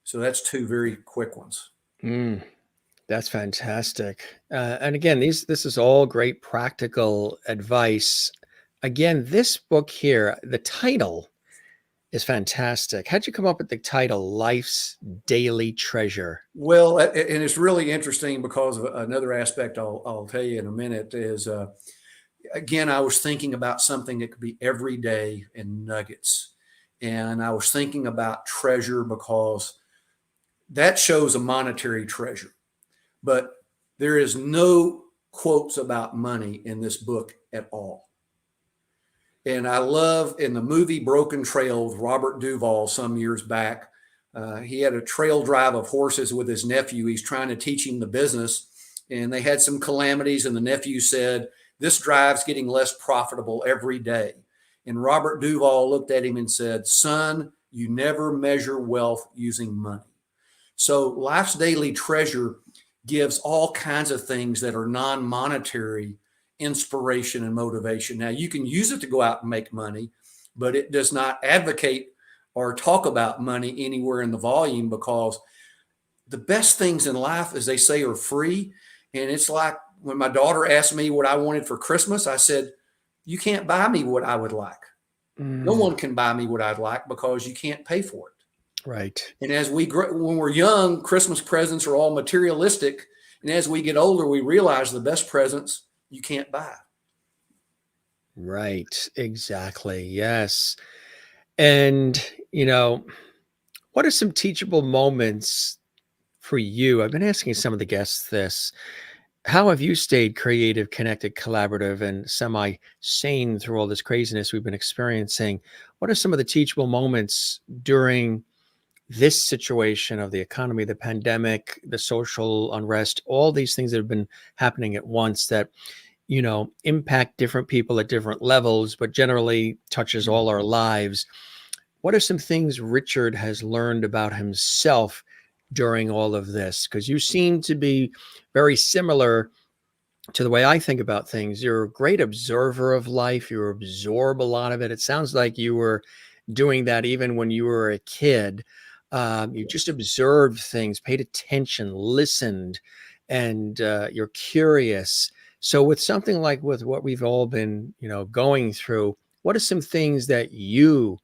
So that's two very quick ones. That's fantastic. And again, this is all great practical advice. Again, this book here, the title is fantastic. How'd you come up with the title, Life's Daily Treasure? Well, and it's really interesting because of another aspect I'll tell you in a minute is, again, I was thinking about something that could be every day in nuggets. And I was thinking about treasure because that shows a monetary treasure. But there is no quotes about money in this book at all. And I love in the movie Broken Trail with Robert Duvall some years back, he had a trail drive of horses with his nephew. He's trying to teach him the business. And they had some calamities. And the nephew said, "This drive's getting less profitable every day." And Robert Duvall looked at him and said, "Son, you never measure wealth using money." So life's daily treasure gives all kinds of things that are non-monetary inspiration and motivation. Now, you can use it to go out and make money, but it does not advocate or talk about money anywhere in the volume, because the best things in life, as they say, are free. And it's like when my daughter asked me what I wanted for Christmas, I said, "You can't buy me what I would like. No one can buy me what I'd like because you can't pay for it." Right. And as we grow, when we're young, Christmas presents are all materialistic. And as we get older, we realize the best presents you can't buy. Right. Exactly. Yes. And, what are some teachable moments for you? I've been asking some of the guests this. How have you stayed creative, connected, collaborative, and semi-sane through all this craziness we've been experiencing? What are some of the teachable moments during this situation of the economy, the pandemic, the social unrest, all these things that have been happening at once that, impact different people at different levels, but generally touches all our lives? What are some things Richard has learned about himself during all of this? Because you seem to be very similar to the way I think about things. You're a great observer of life. You absorb a lot of it. It sounds like you were doing that even when you were a kid. You just observed things, paid attention, listened, and you're curious. So with something like with what we've all been, going through, what are some things that you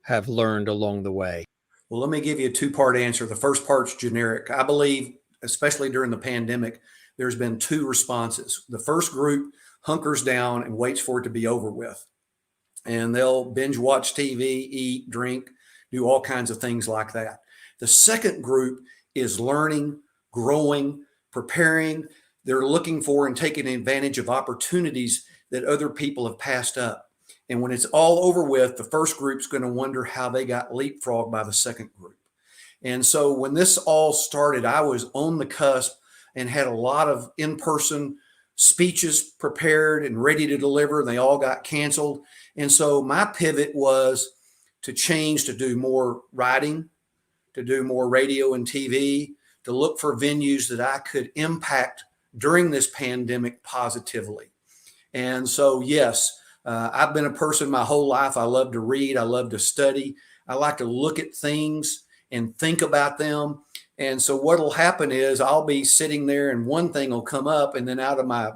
have learned along the way? Well, let me give you a two-part answer. The first part's generic. I believe, especially during the pandemic, there's been two responses. The first group hunkers down and waits for it to be over with. And they'll binge watch TV, eat, drink, do all kinds of things like that. The second group is learning, growing, preparing. They're looking for and taking advantage of opportunities that other people have passed up. And when it's all over with, the first group's going to wonder how they got leapfrogged by the second group. And so when this all started, I was on the cusp and had a lot of in-person speeches prepared and ready to deliver, and they all got canceled. And so my pivot was to change, to do more writing, to do more radio and TV, to look for venues that I could impact during this pandemic positively. And so, yes, I've been a person my whole life. I love to read. I love to study. I like to look at things and think about them. And so what will happen is I'll be sitting there and one thing will come up, and then out of my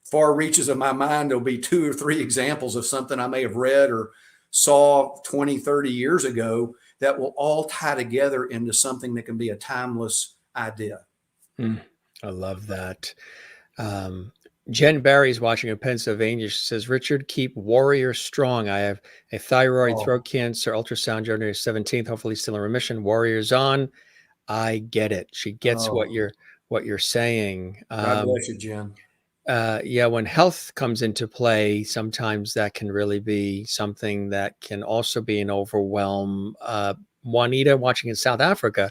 far reaches of my mind, there'll be two or three examples of something I may have read or saw 20, 30 years ago that will all tie together into something that can be a timeless idea. I love that. Jen Barry's watching in Pennsylvania. She says, "Richard, keep warrior strong. I have a thyroid, throat cancer, ultrasound January 17th, hopefully still in remission. Warriors on." I get it. She gets what you're saying. God bless you, Jen. Yeah, when health comes into play, sometimes that can really be something that can also be an overwhelm. Juanita, watching in South Africa,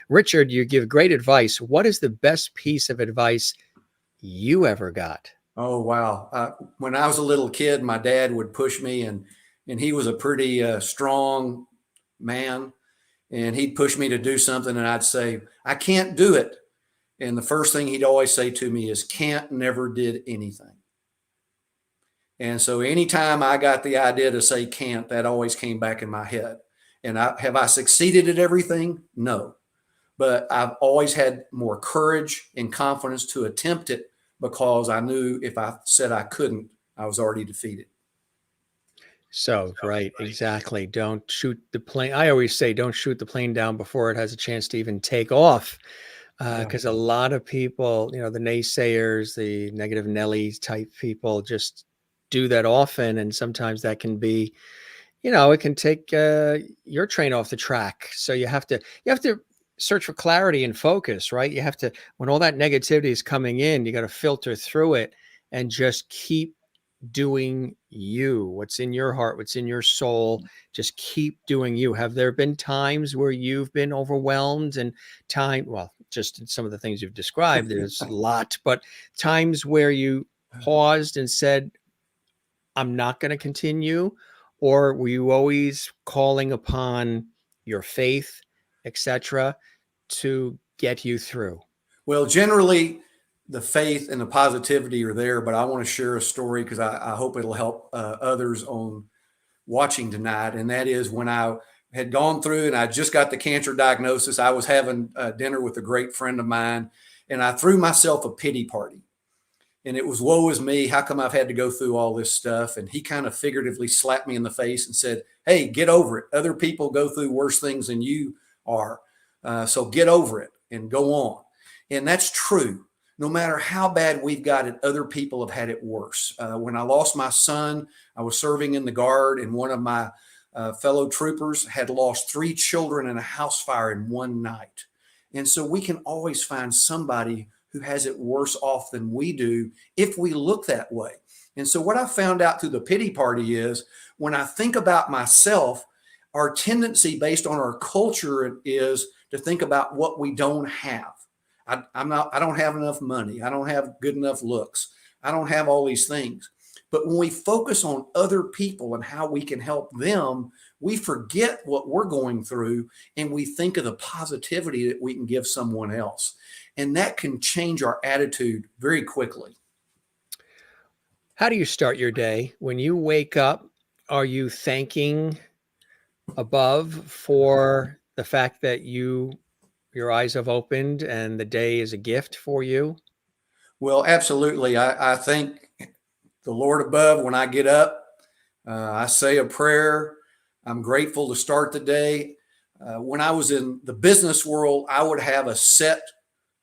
Richard, you give great advice. What is the best piece of advice you ever got? Oh, wow. When I was a little kid, my dad would push me, and he was a pretty strong man. And he'd push me to do something, and I'd say, I can't do it. And the first thing he'd always say to me is, can't never did anything. And so anytime I got the idea to say can't, that always came back in my head. And have I succeeded at everything? No. But I've always had more courage and confidence to attempt it because I knew if I said I couldn't, I was already defeated. So, right, exactly. Don't shoot the plane. I always say, don't shoot the plane down before it has a chance to even take off. Yeah. Because a lot of people, the naysayers, the negative Nelly type people just do that often. And sometimes that can be, it can take your train off the track. So you have to search for clarity and focus, right? You have to, when all that negativity is coming in, you got to filter through it and just keep doing you, what's in your heart, what's in your soul. Just keep doing you. Have there been times where you've been overwhelmed and well, just some of the things you've described, there's a lot, but times where you paused and said, I'm not going to continue? Or were you always calling upon your faith, etc., to get you through? Well, generally, the faith and the positivity are there, but I want to share a story because I hope it'll help others on watching tonight. And that is when I had gone through and I just got the cancer diagnosis, I was having dinner with a great friend of mine, and I threw myself a pity party. And it was, woe is me. How come I've had to go through all this stuff? And he kind of figuratively slapped me in the face and said, hey, get over it. Other people go through worse things than you are. So get over it and go on. And that's true. No matter how bad we've got it, other people have had it worse. When I lost my son, I was serving in the Guard, and one of my fellow troopers had lost 3 children in a house fire in one night. And so we can always find somebody who has it worse off than we do if we look that way. And so what I found out through the pity party is when I think about myself, our tendency based on our culture is to think about what we don't have. I don't have enough money. I don't have good enough looks. I don't have all these things. But when we focus on other people and how we can help them, we forget what we're going through and we think of the positivity that we can give someone else. And that can change our attitude very quickly. How do you start your day? When you wake up, are you thanking above for the fact that your eyes have opened and the day is a gift for you? Well, absolutely. I think the Lord above, when I get up, I say a prayer. I'm grateful to start the day. When I was in the business world, I would have a set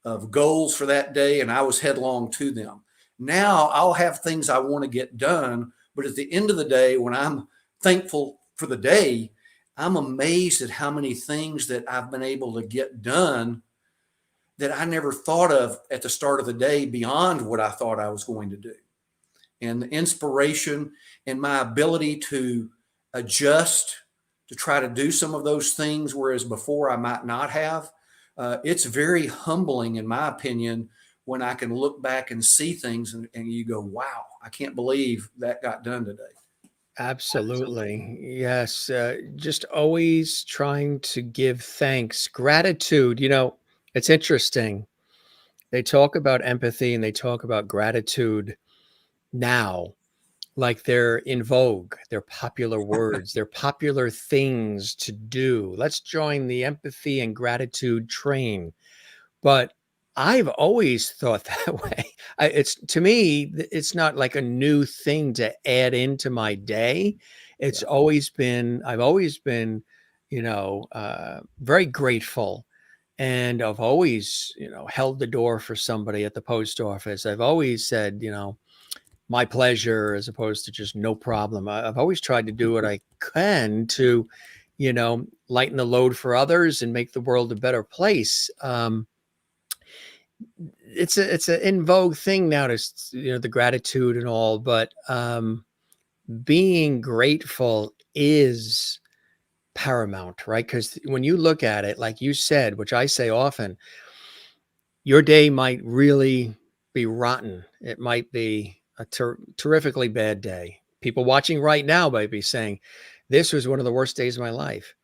of goals for that day and I was headlong to them. Now I'll have things I want to get done, but at the end of the day, when I'm thankful for the day, I'm amazed at how many things that I've been able to get done that I never thought of at the start of the day beyond what I thought I was going to do. And the inspiration and my ability to adjust to try to do some of those things, whereas before I might not have. It's very humbling, in my opinion, when I can look back and see things and you go, wow, I can't believe that got done today. Absolutely. Yes. Just always trying to give thanks, gratitude. It's interesting. They talk about empathy and they talk about gratitude now, like they're in vogue. They're popular words, they're popular things to do. Let's join the empathy and gratitude train. But I've always thought that way. It's to me, it's not like a new thing to add into my day. Yeah. I've always been, very grateful. And I've always, held the door for somebody at the post office. I've always said, my pleasure as opposed to just no problem. I've always tried to do what I can to, lighten the load for others and make the world a better place. it's a in vogue thing now to, the gratitude and all, but being grateful is paramount, right? Because when you look at it, like you said, which I say often, your day might really be rotten. It might be a terrifically bad day. People watching right now might be saying, this was one of the worst days of my life.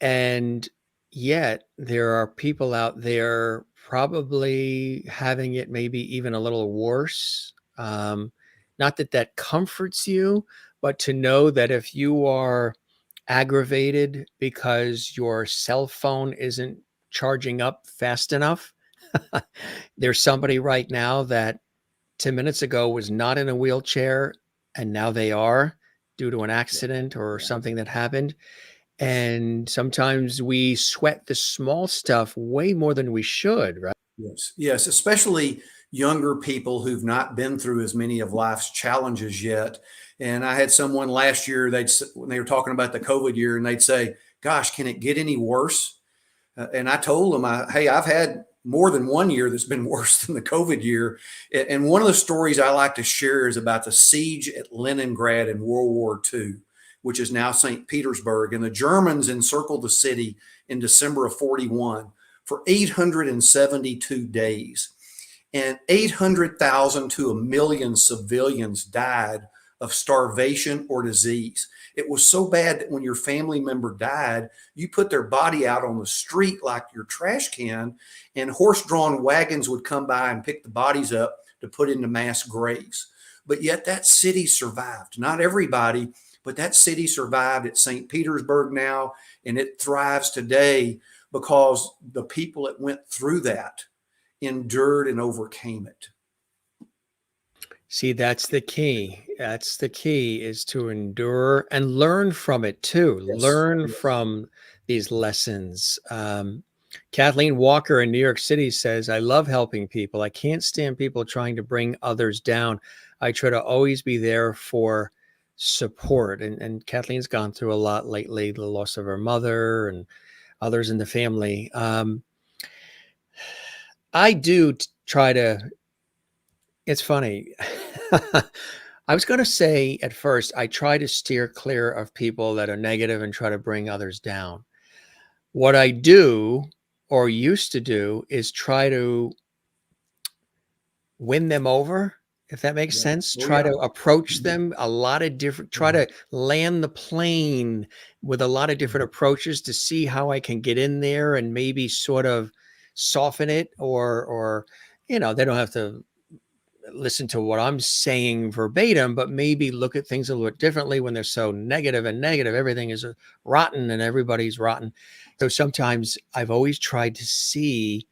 And yet there are people out there probably having it maybe even a little worse. Not that that comforts you, but to know that if you are aggravated because your cell phone isn't charging up fast enough, there's somebody right now that 10 minutes ago was not in a wheelchair and now they are due to an Yeah. accident or Yeah. something that happened. And sometimes we sweat the small stuff way more than we should, right? Yes. Yes. Especially younger people who've not been through as many of life's challenges yet. And I had someone last year, when they were talking about the COVID year, and they'd say, gosh, can it get any worse? And I told them, hey, I've had more than one year that's been worse than the COVID year. And one of the stories I like to share is about the siege at Leningrad in World War II, which is now St. Petersburg. And the Germans encircled the city in December of 41 for 872 days. And 800,000 to 1 million civilians died of starvation or disease. It was so bad that when your family member died, you put their body out on the street like your trash can, and horse-drawn wagons would come by and pick the bodies up to put into mass graves. But yet that city survived. Not everybody, but that city survived at St. Petersburg now, and it thrives today because the people that went through that endured and overcame it. See, that's the key. That's the key, is to endure and learn from it too. Yes. Learn Yes. from these lessons. Kathleen Walker in New York City says, I love helping people. I can't stand people trying to bring others down. I try to always be there for support. And Kathleen's gone through a lot lately, the loss of her mother and others in the family. I do try to, it's funny. I was going to say at first, I try to steer clear of people that are negative and try to bring others down. What I do or used to do is try to win them over, if that makes Yeah. sense. Oh, Try yeah. to approach them a lot of different, try to land the plane with a lot of different approaches to see how I can get in there and maybe sort of soften it, or they don't have to listen to what I'm saying verbatim, but maybe look at things a little bit differently when they're so negative and negative. Everything is rotten and everybody's rotten. So sometimes I've always tried to see,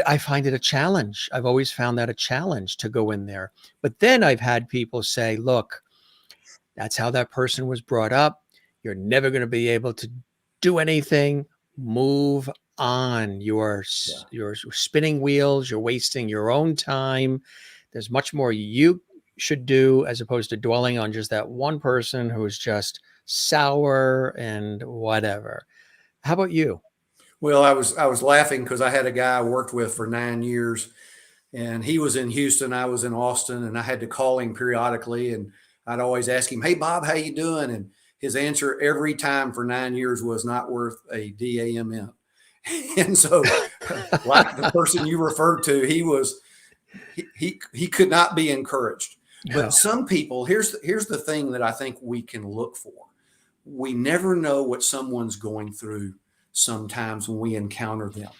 I find it a challenge. I've always found that a challenge to go in there. But then I've had people say, look, that's how that person was brought up. You're never going to be able to do anything. Move on. You're spinning wheels. You're wasting your own time. There's much more you should do, as opposed to dwelling on just that one person who's just sour and whatever. How about you? Well, I was laughing because I had a guy I worked with for 9 years, and he was in Houston, I was in Austin, and I had to call him periodically, and I'd always ask him, "Hey Bob, how you doing?" And his answer every time for 9 years was not worth a DAMN. And so, like the person you referred to, he could not be encouraged. No. But some people, here's the thing that I think we can look for. We never know what someone's going through sometimes when we encounter them.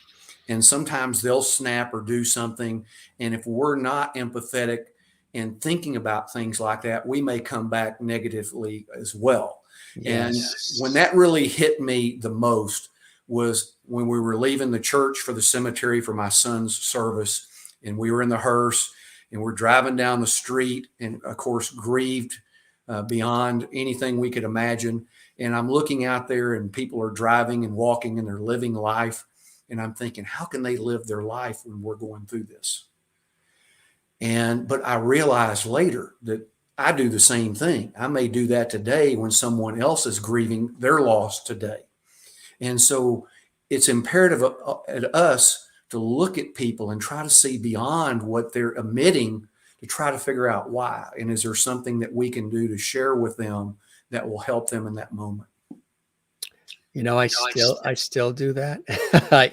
And sometimes they'll snap or do something. And if we're not empathetic and thinking about things like that, we may come back negatively as well. And when Yes. that really hit me the most was when we were leaving the church for the cemetery for my son's service. And we were in the hearse and we're driving down the street, and of course, grieved beyond anything we could imagine. And I'm looking out there and people are driving and walking and they're living life. And I'm thinking, how can they live their life when we're going through this? But I realized later that I do the same thing. I may do that today when someone else is grieving their loss today. And so it's imperative of us to look at people and try to see beyond what they're emitting to try to figure out why. And is there something that we can do to share with them that will help them in that moment? I still do that.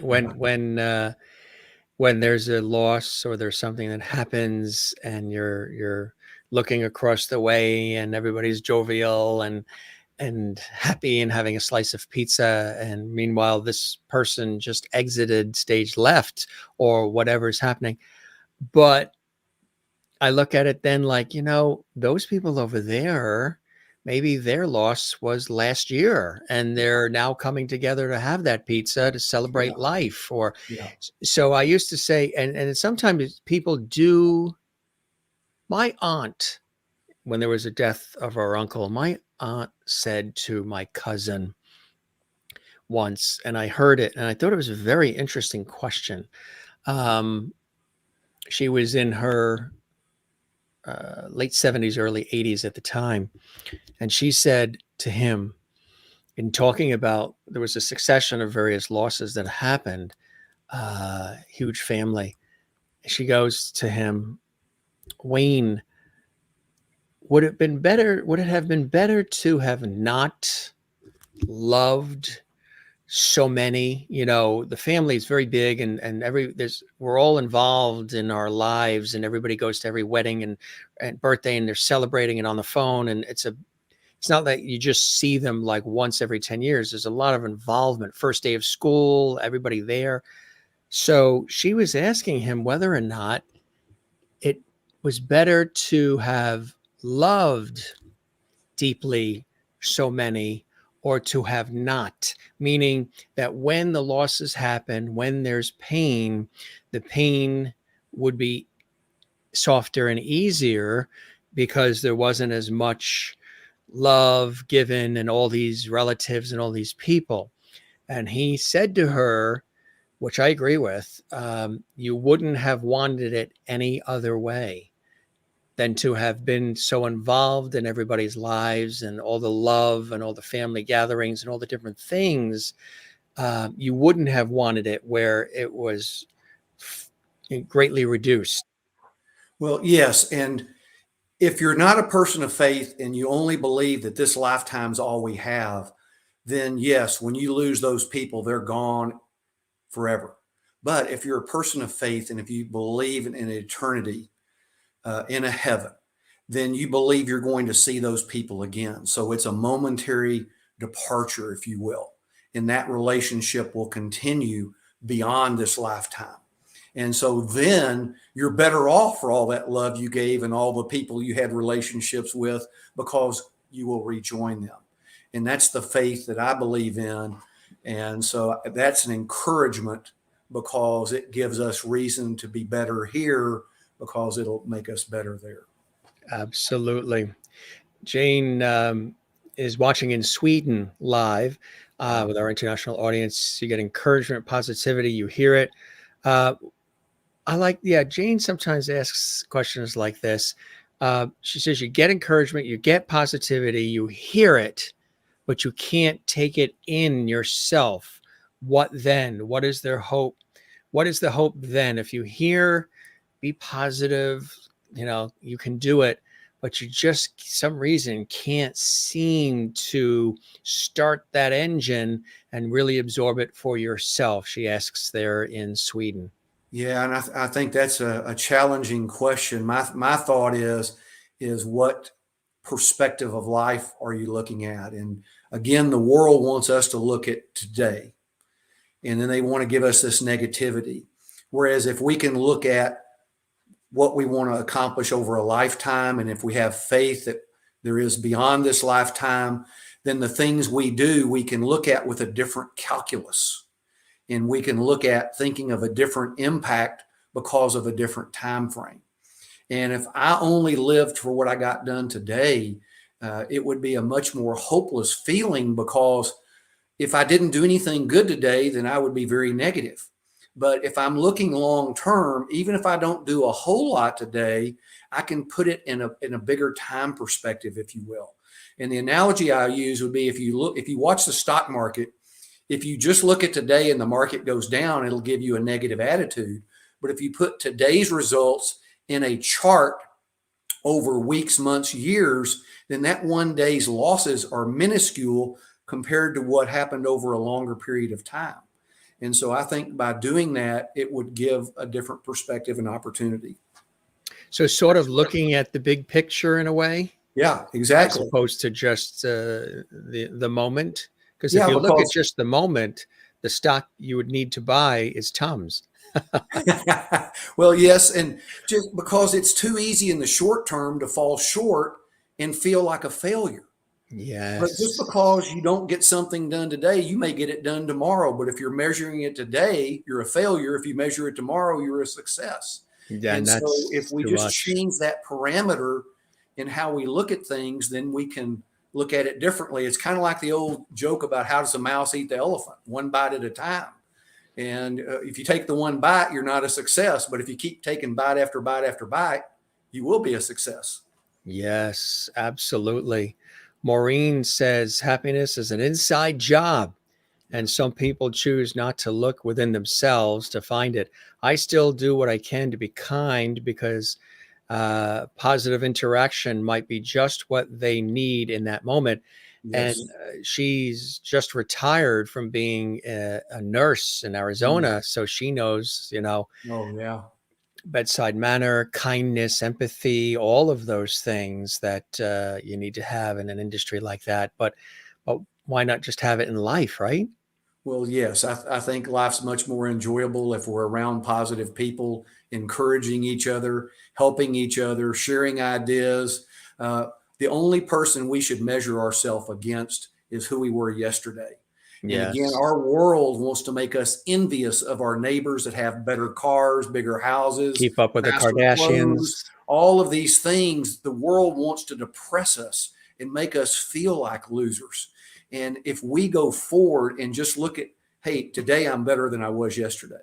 When there's a loss or there's something that happens and you're looking across the way and everybody's jovial and happy and having a slice of pizza, and meanwhile this person just exited stage left or whatever's happening. But I look at it then like, those people over there, maybe their loss was last year and they're now coming together to have that pizza to celebrate Yeah. life. Or Yeah. so I used to say, and sometimes people do. My aunt, when there was a death of our uncle, my aunt said to my cousin once, and I heard it and I thought it was a very interesting question. Um, she was in her late 70s, early 80s at the time. And she said to him, in talking about, there was a succession of various losses that happened, huge family. She goes to him, Wayne, would it have been better to have not loved so many? The family is very big, and we're all involved in our lives, and everybody goes to every wedding and birthday, and they're celebrating it on the phone. And it's not that you just see them like once every 10 years. There's a lot of involvement. First day of school, everybody there. So she was asking him whether or not it was better to have loved deeply so many, or to have not, meaning that when the losses happen, when there's pain, the pain would be softer and easier because there wasn't as much love given and all these relatives and all these people. And he said to her, which I agree with, you wouldn't have wanted it any other way than to have been so involved in everybody's lives and all the love and all the family gatherings and all the different things. You wouldn't have wanted it where it was greatly reduced. Well, yes. And if you're not a person of faith and you only believe that this lifetime's all we have, then yes, when you lose those people, they're gone forever. But if you're a person of faith and if you believe in an eternity, in a heaven, then you believe you're going to see those people again. So it's a momentary departure, if you will, and that relationship will continue beyond this lifetime. And so then you're better off for all that love you gave and all the people you had relationships with, because you will rejoin them. And that's the faith that I believe in. And so that's an encouragement, because it gives us reason to be better here, because it'll make us better there. Absolutely. Jane is watching in Sweden live with our international audience. You get encouragement, positivity, you hear it. Jane sometimes asks questions like this. She says, you get encouragement, you get positivity, you hear it, but you can't take it in yourself. What then? What is their hope? What is the hope then? If you hear, be positive, you can do it, but you just, some reason, can't seem to start that engine and really absorb it for yourself, she asks there in Sweden. Yeah, and I think that's a challenging question. My thought is what perspective of life are you looking at? And again, the world wants us to look at today, and then they want to give us this negativity. Whereas if we can look at what we want to accomplish over a lifetime, and if we have faith that there is beyond this lifetime, then the things we do, we can look at with a different calculus. And we can look at thinking of a different impact because of a different time frame. And if I only lived for what I got done today, it would be a much more hopeless feeling, because if I didn't do anything good today, then I would be very negative. But if I'm looking long term, even if I don't do a whole lot today, I can put it in a bigger time perspective, if you will. And the analogy I use would be, if you watch the stock market, If you just look at today and the market goes down, it'll give you a negative attitude. But if you put today's results in a chart over weeks, months, years, then that one day's losses are minuscule compared to what happened over a longer period of time. And so I think by doing that, it would give a different perspective and opportunity. So sort of looking at the big picture in a way, Yeah, as exactly. opposed to just the moment. Because if Yeah, you look at because just the moment, the stock you would need to buy is Tums. well, yes, and just because it's too easy in the short term to fall short and feel like a failure. But just Yes. because you don't get something done today, you may get it done tomorrow. But if you're measuring it today, you're a failure. If you measure it tomorrow, you're a success. Yeah, And and so if that's we too just much. change that parameter in how we look at things, then we can look at it differently. It's kind of like the old joke about how does the mouse eat the elephant? One bite at a time. And if you take the one bite, you're not a success. But if you keep taking bite after bite after bite, you will be a success. Yes, absolutely. Maureen says happiness is an inside job, and some people choose not to look within themselves to find it. I still do what I can to be kind because positive interaction might be just what they need in that moment. And Yes. she's just retired from being a nurse in Mm. Arizona. So she knows, Oh, yeah. bedside manner, kindness, empathy, all of those things that you need to have in an industry like that. But why not just have it in life, right? Well, yes, I think life's much more enjoyable if we're around positive people, encouraging each other, helping each other, sharing ideas. Uh, the only person we should measure ourselves against is who we were yesterday. And again, Yes. our world wants to make us envious of our neighbors that have better cars, bigger houses, Keep up with the faster clothes, Kardashians. all of these things. The world wants to depress us and make us feel like losers. And if we go forward and just look at, hey, today I'm better than I was yesterday.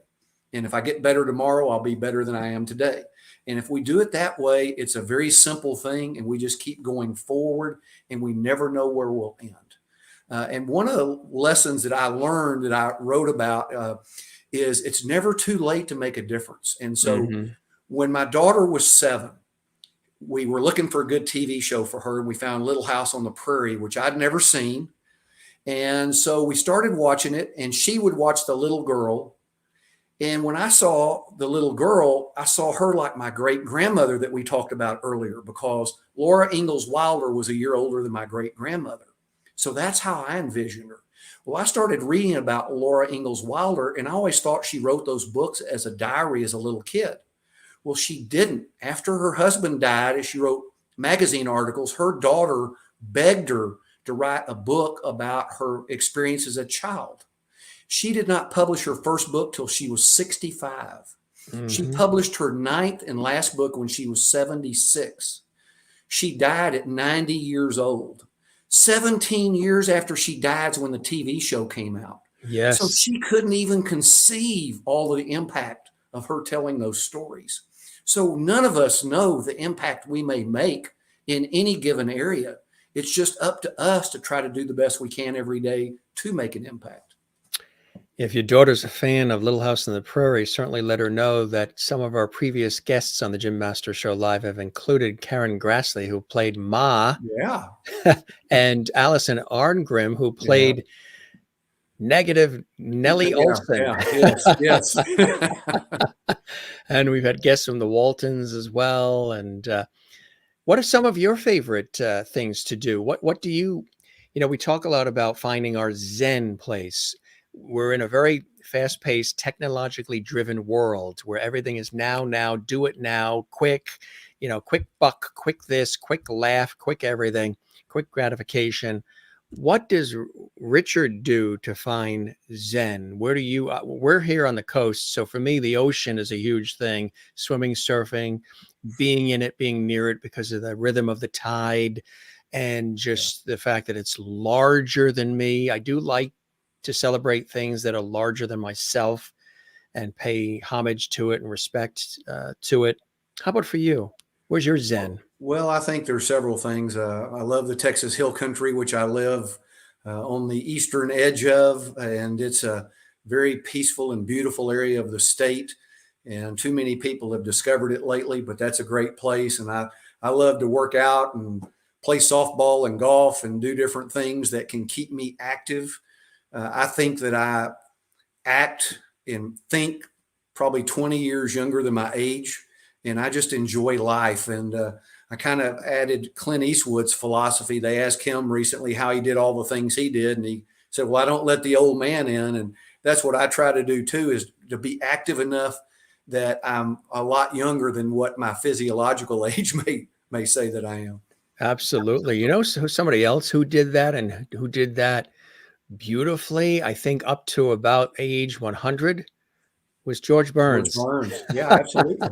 And if I get better tomorrow, I'll be better than I am today. And if we do it that way, it's a very simple thing. And we just keep going forward and we never know where we'll end. And one of the lessons that I learned that I wrote about is it's never too late to make a difference. And so Hmm. when my daughter was 7, we were looking for a good TV show for her. And we found Little House on the Prairie, which I'd never seen. And so we started watching it, and she would watch the little girl. And when I saw the little girl, I saw her like my great grandmother that we talked about earlier, because Laura Ingalls Wilder was a year older than my great grandmother. So that's how I envisioned her. Well, I started reading about Laura Ingalls Wilder, and I always thought she wrote those books as a diary as a little kid. Well, she didn't. After her husband died, as she wrote magazine articles, her daughter begged her to write a book about her experience as a child. She did not publish her first book till she was 65. She Hmm. published her ninth and last book when she was 76. She died at 90 years old. 17 years after she died is when the TV show came out. So Yes. she couldn't even conceive all of the impact of her telling those stories. So none of us know the impact we may make in any given area. It's just up to us to try to do the best we can every day to make an impact. If your daughter's a fan of Little House on the Prairie, certainly let her know that some of our previous guests on the Jim Master Show Live have included Karen Grassley, who played Ma, Yeah. and Allison Arngrim, who Yeah. played negative Nellie Yeah. Olson. Yeah. Yes. Yes. And we've had guests from the Waltons as well. And what are some of your favorite things to do? What do we talk a lot about finding our Zen place. We're in a very fast-paced, technologically driven world where everything is now, do it now, quick, quick buck, quick this, quick laugh, quick everything, quick gratification. What does Richard do to find Zen? Where do you, we're here on the coast. So for me, the ocean is a huge thing, swimming, surfing, being in it, being near it because of the rhythm of the tide and just the fact that it's larger than me. I do like to celebrate things that are larger than myself and pay homage to it and respect to it. How about for you? Where's your Zen? Well, I think there's several things. I love the Texas Hill Country, which I live on the eastern edge of, and it's a very peaceful and beautiful area of the state. And too many people have discovered it lately, but that's a great place. And I love to work out and play softball and golf and do different things that can keep me active. I think that I act and think probably 20 years younger than my age, and I just enjoy life. And I kind of added Clint Eastwood's philosophy. They asked him recently how he did all the things he did, and he said, "Well, I don't let the old man in." And that's what I try to do too, is to be active enough that I'm a lot younger than what my physiological age may say that I am. Absolutely. So somebody else who did that and who did that beautifully, I think up to about age 100, was George George Burns. Burns. Yeah, absolutely.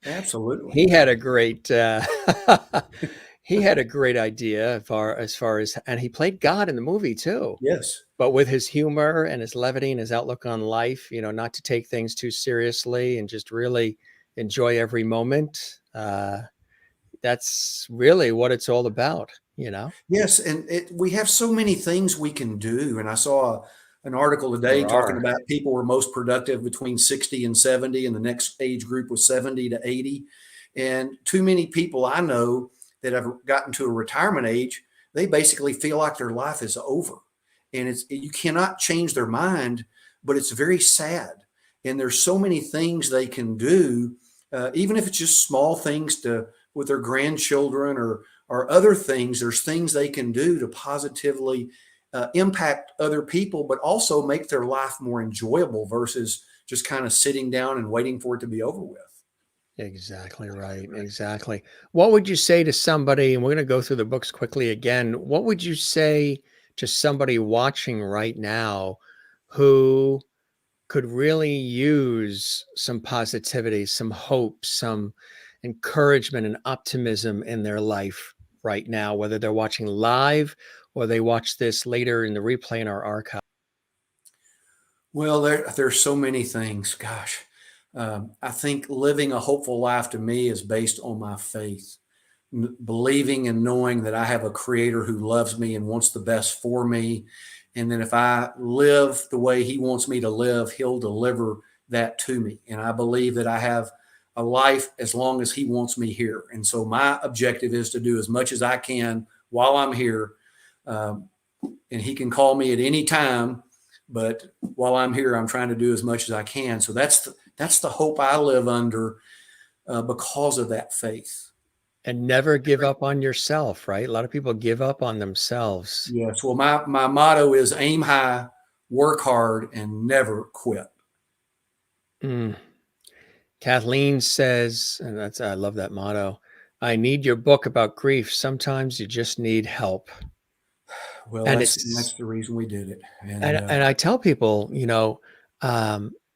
Absolutely. He had a great he had a great idea as far as, and he played God in the movie too. Yes. But with his humor and his levity and his outlook on life, not to take things too seriously and just really enjoy every moment. That's really what it's all about. Yes, and we have so many things we can do. And I saw an article today There talking are. about people were most productive between 60 and 70, and the next age group was 70 to 80. And too many people I know that have gotten to a retirement age, they basically feel like their life is over. And you cannot change their mind, but it's very sad. And there's so many things they can do, even if it's just small things to with their grandchildren or other things. There's things they can do to positively impact other people, but also make their life more enjoyable versus just kind of sitting down and waiting for it to be over with. Exactly right. Exactly. What would you say to somebody, and we're going to go through the books quickly again. What would you say to somebody watching right now who could really use some positivity, some hope, some encouragement and optimism in their life right now, whether they're watching live or they watch this later in the replay in our archive? Well, there's so many things. Gosh, I think living a hopeful life to me is based on my faith, believing and knowing that I have a creator who loves me and wants the best for me. And then if I live the way he wants me to live, he'll deliver that to me. And I believe that I have a life as long as he wants me here. And so my objective is to do as much as I can while I'm here. Um, and he can call me at any time, but while I'm here, I'm trying to do as much as I can. So that's the hope I live under, because of that faith. And never give up on yourself, right? A lot of people give up on themselves. Yes. Well, my motto is aim high, work hard, and never quit. Mm. Kathleen says, and I love that motto. I need your book about grief. Sometimes you just need help. Well, And that's it's the reason we did it. And and I tell people,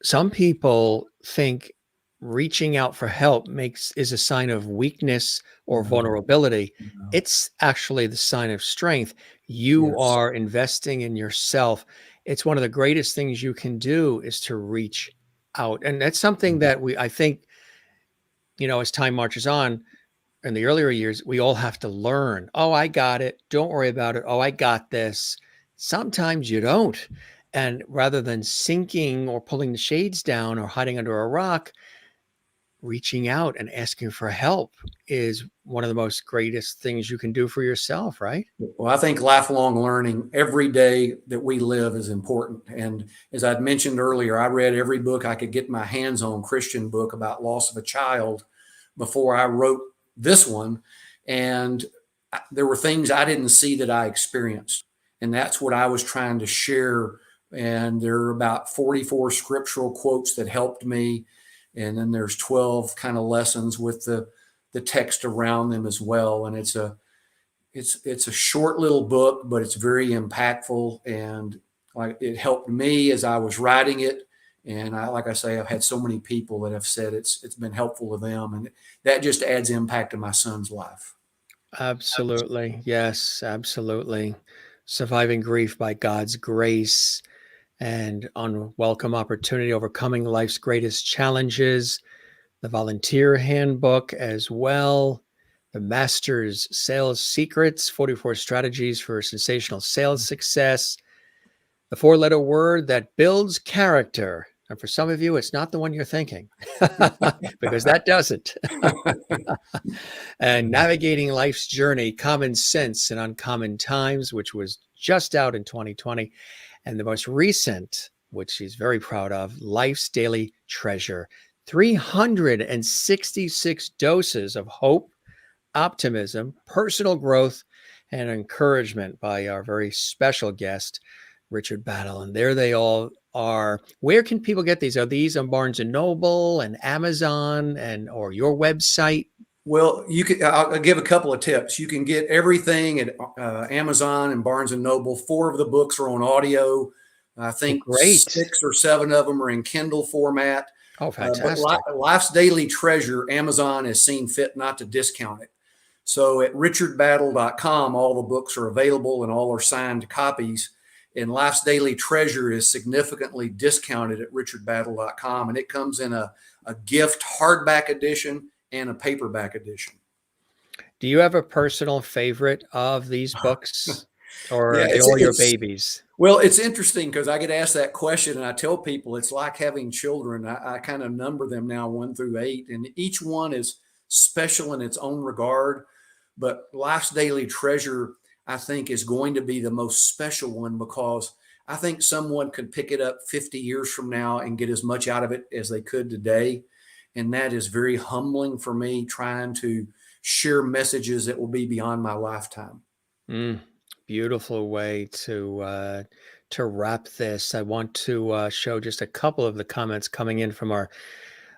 some people think reaching out for help is a sign of weakness or no, vulnerability. no. It's actually the sign of strength. You Yes. are investing in yourself. It's one of the greatest things you can do is to reach out. And that's something that I think, as time marches on, in the earlier years, we all have to learn. Oh, I got it. Don't worry about it. Oh, I got this. Sometimes you don't. And rather than sinking or pulling the shades down or hiding under a rock, reaching out and asking for help is one of the most greatest things you can do for yourself, right? Well, I think lifelong learning every day that we live is important. And as I'd mentioned earlier, I read every book I could get my hands on, Christian book about loss of a child, before I wrote this one. And there were things I didn't see that I experienced. And that's what I was trying to share. And there are about 44 scriptural quotes that helped me. And then there's 12 kind of lessons with the text around them as well. And it's a short little book, but it's very impactful, and like it helped me as I was writing it. And like I say, I've had so many people that have said it's been helpful to them, and that just adds impact to my son's life. Absolutely. Yes, absolutely. Surviving grief by God's grace and unwelcome opportunity, overcoming life's greatest challenges, the Volunteer Handbook as well. The Master's Sales Secrets, 44 Strategies for Sensational Sales Success, the four-letter word that builds character. And for some of you, it's not the one you're thinking because that doesn't. And Navigating Life's Journey, Common Sense in Uncommon Times, which was just out in 2020. And the most recent, which she's very proud of, Life's Daily Treasure, 366 doses of hope, optimism, personal growth, and encouragement by our very special guest, Richard Battle. And there they all are. Where can people get these? Are these on Barnes & Noble and Amazon or your website? Well, I'll give a couple of tips. You can get everything at Amazon and Barnes & Noble. 4 of the books are on audio. I think Great. 6 or 7 of them are in Kindle format. Oh, fantastic. But Life's Daily Treasure, Amazon has seen fit not to discount it. So at richardbattle.com, all the books are available and all are signed copies. And Life's Daily Treasure is significantly discounted at richardbattle.com. And it comes in a gift hardback edition and a paperback edition. Do you have a personal favorite of these books, or Yeah, are they all your babies? Well, it's interesting because I get asked that question, and I tell people it's like having children. I kind of number them now 1 through 8, and each one is special in its own regard. But Life's Daily Treasure, I think, is going to be the most special one because I think someone could pick it up 50 years from now and get as much out of it as they could today. And that is very humbling for me, trying to share messages that will be beyond my lifetime. Beautiful way to wrap this. I want to show just a couple of the comments coming in from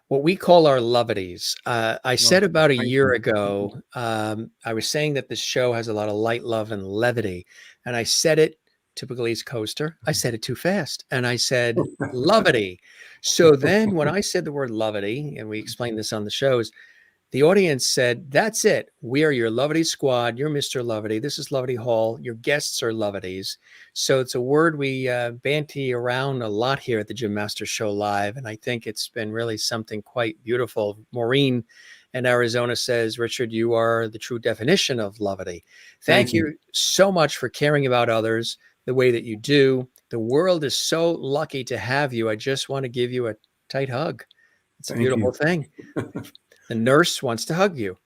what we call our lovities. I said about a year ago, I was saying that this show has a lot of light, love, and levity. And I said it, typical East Coaster, I said it too fast. And I said lovity. So then when I said the word lovity, and we explained this on the shows, the audience said, that's it. We are your lovity squad. You're Mr. Lovity. This is Lovity Hall. Your guests are lovities. So it's a word we banty around a lot here at the Jim Master Show Live. And I think it's been really something quite beautiful. Maureen in Arizona says, Richard, you are the true definition of lovity. Thank you so much for caring about others the way that you do. The world is so lucky to have you. I just want to give you a tight hug. It's a beautiful thing. The nurse wants to hug you.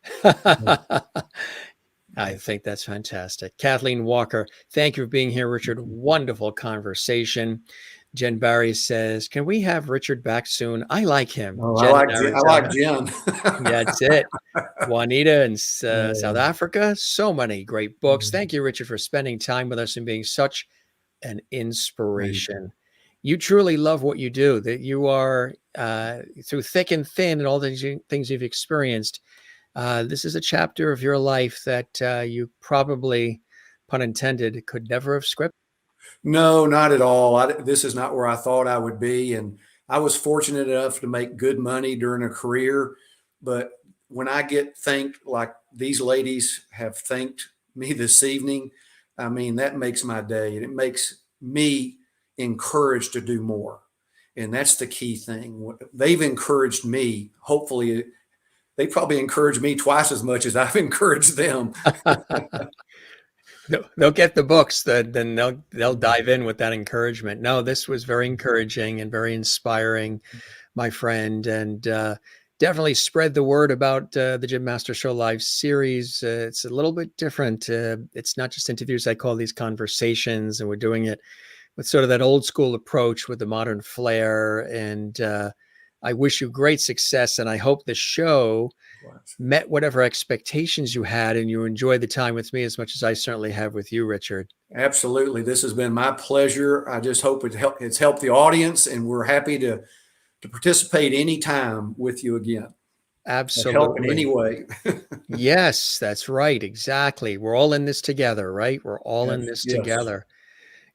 I think that's fantastic. Kathleen Walker, thank you for being here, Richard. Wonderful conversation. Jen Barry says, can we have Richard back soon? I like him. Oh, I like Jen. That's it. Juanita in South Africa. So many great books. Thank you, Richard, for spending time with us and being such an inspiration. You truly love what you do, that you are through thick and thin and all the things you've experienced. This is a chapter of your life that you probably, pun intended, could never have scripted. No, not at all. This is not where I thought I would be. And I was fortunate enough to make good money during a career. But when I get thanked like these ladies have thanked me this evening, I mean, that makes my day. And it makes me encouraged to do more. And that's the key thing. They've encouraged me. Hopefully, they probably encouraged me twice as much as I've encouraged them. They'll get the books, then they'll dive in with that encouragement. No, this was very encouraging and very inspiring, my friend. And definitely spread the word about the Jim Master Show Live series. It's a little bit different. It's not just interviews. I call these conversations, and we're doing it with sort of that old school approach with the modern flair. And I wish you great success. And I hope the show met whatever expectations you had and you enjoyed the time with me as much as I certainly have with you, Richard. Absolutely. This has been my pleasure. I just hope it's helped the audience, and we're happy to participate anytime with you again. Absolutely. Help in any way. Yes, that's right. Exactly. We're all in this together, right? We're all in this together.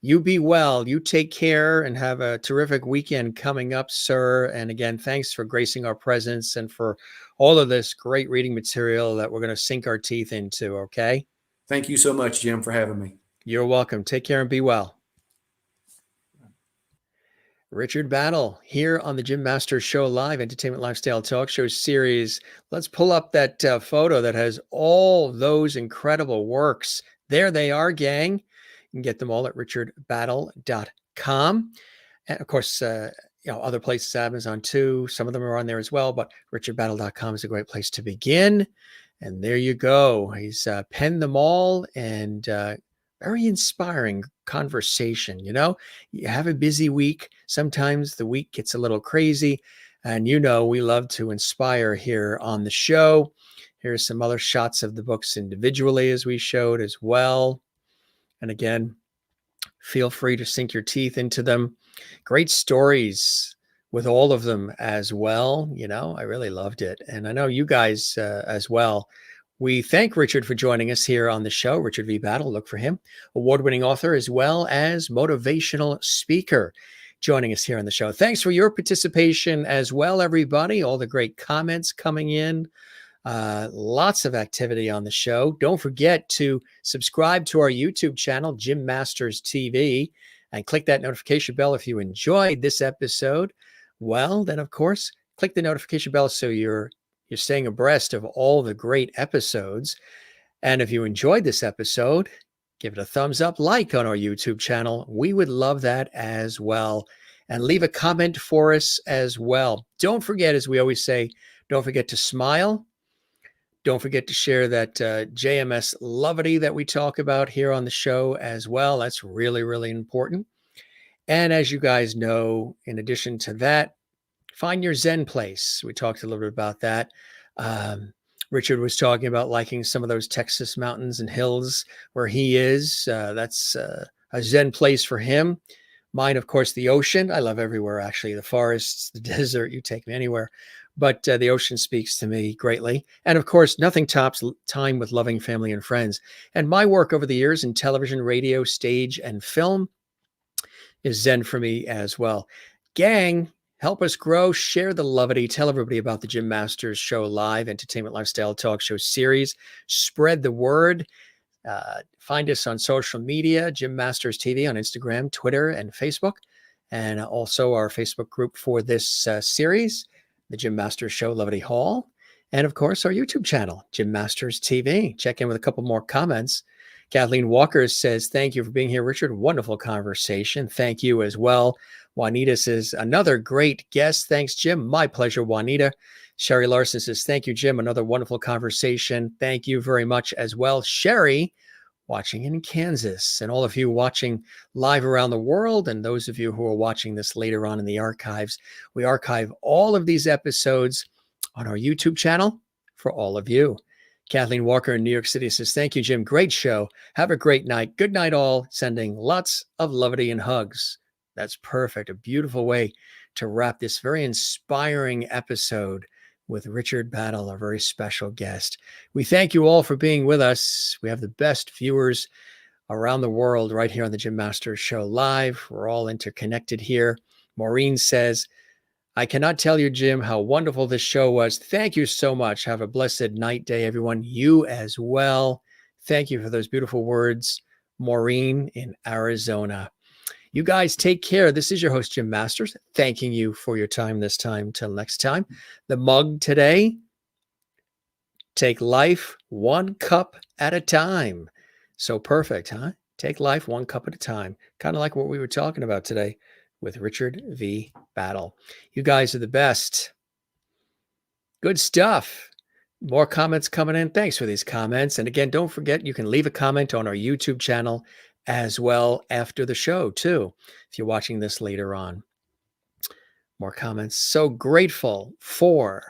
You be well. You take care and have a terrific weekend coming up, sir. And again, thanks for gracing our presence and for all of this great reading material that we're going to sink our teeth into. Okay. Thank you so much, Jim, for having me. You're welcome. Take care and be well. Richard Battle here on the Jim Masters Show Live Entertainment Lifestyle Talk Show series. Let's pull up that photo that has all those incredible works. There they are, gang. You can get them all at richardbattle.com. And of course, other places, Amazon too. Some of them are on there as well, but richardbattle.com is a great place to begin. And there you go. He's penned them all, and very inspiring conversation. You have a busy week. Sometimes the week gets a little crazy, and we love to inspire here on the show. Here's some other shots of the books individually, as we showed as well. And again, feel free to sink your teeth into them. Great stories with all of them as well. I really loved it. And I know you guys as well. We thank Richard for joining us here on the show. Richard V. Battle, look for him. Award-winning author as well as motivational speaker joining us here on the show. Thanks for your participation as well, everybody. All the great comments coming in. Lots of activity on the show. Don't forget to subscribe to our YouTube channel, Jim Masters TV, and click that notification bell if you enjoyed this episode. Well, then, of course, click the notification bell so you're staying abreast of all the great episodes. And if you enjoyed this episode, give it a thumbs up, like on our YouTube channel. We would love that as well. And leave a comment for us as well. Don't forget, as we always say, don't forget to smile. Don't forget to share that JMS levity that we talk about here on the show as well. That's really, really important. And as you guys know, in addition to that, find your Zen place. We talked a little bit about that. Richard was talking about liking some of those Texas mountains and hills where he is. That's a Zen place for him. Mine, of course, the ocean. I love everywhere, actually. The forests, the desert, you take me anywhere. But the ocean speaks to me greatly. And of course, nothing tops time with loving family and friends. And my work over the years in television, radio, stage, and film is Zen for me as well. Gang, help us grow, share the levity, tell everybody about the Jim Masters Show Live Entertainment Lifestyle Talk Show series. Spread the word. Find us on social media, Jim Masters TV on Instagram, Twitter, and Facebook. And also our Facebook group for this series, the Jim Masters Show Levity Hall. And of course, our YouTube channel, Jim Masters TV. Check in with a couple more comments. Kathleen Walker says, thank you for being here, Richard. Wonderful conversation. Thank you as well. Juanita says, another great guest. Thanks, Jim. My pleasure, Juanita. Sherry Larson says, thank you, Jim. Another wonderful conversation. Thank you very much as well. Sherry, watching in Kansas, and all of you watching live around the world, and those of you who are watching this later on in the archives. We archive all of these episodes on our YouTube channel for all of you. Kathleen Walker in New York City says, thank you, Jim. Great show. Have a great night. Good night, all. Sending lots of levity and hugs. That's perfect. A beautiful way to wrap this very inspiring episode with Richard Battle, a very special guest. We thank you all for being with us. We have the best viewers around the world right here on the Jim Masters Show Live. We're all interconnected here. Maureen says, I cannot tell you, Jim, how wonderful this show was. Thank you so much. Have a blessed night, day, everyone. You as well. Thank you for those beautiful words, Maureen in Arizona. You guys take care. This is your host, Jim Masters, thanking you for your time this time. Till next time. The mug today, take life one cup at a time. So perfect, huh? Take life one cup at a time. Kind of like what we were talking about today with Richard V. Battle. You guys are the best. Good stuff. More comments coming in. Thanks for these comments. And again, don't forget, you can leave a comment on our YouTube channel as well after the show, too, if you're watching this later on. More comments. So grateful for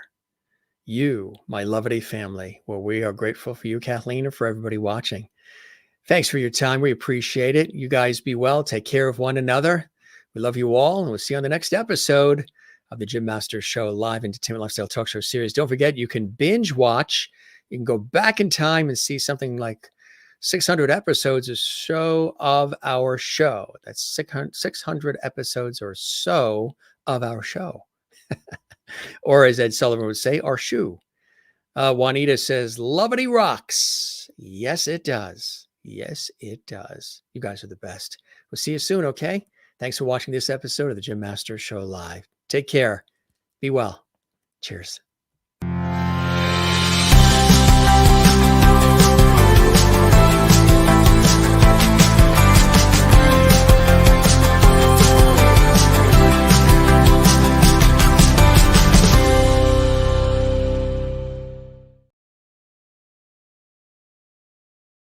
you, my levity family. Well, we are grateful for you, Kathleen, and for everybody watching. Thanks for your time. We appreciate it. You guys be well. Take care of one another. We love you all, and we'll see you on the next episode of the Jim Masters Show Live Entertainment Lifestyle Talk Show series. Don't forget, you can binge watch. You can go back in time and see something like 600 episodes or so of our show. That's 600 episodes or so of our show. Or as Ed Sullivan would say, our shoe. Juanita says, Levity rocks. Yes, it does. Yes, it does. You guys are the best. We'll see you soon, okay? Thanks for watching this episode of the Jim Masters Show Live. Take care. Be well. Cheers.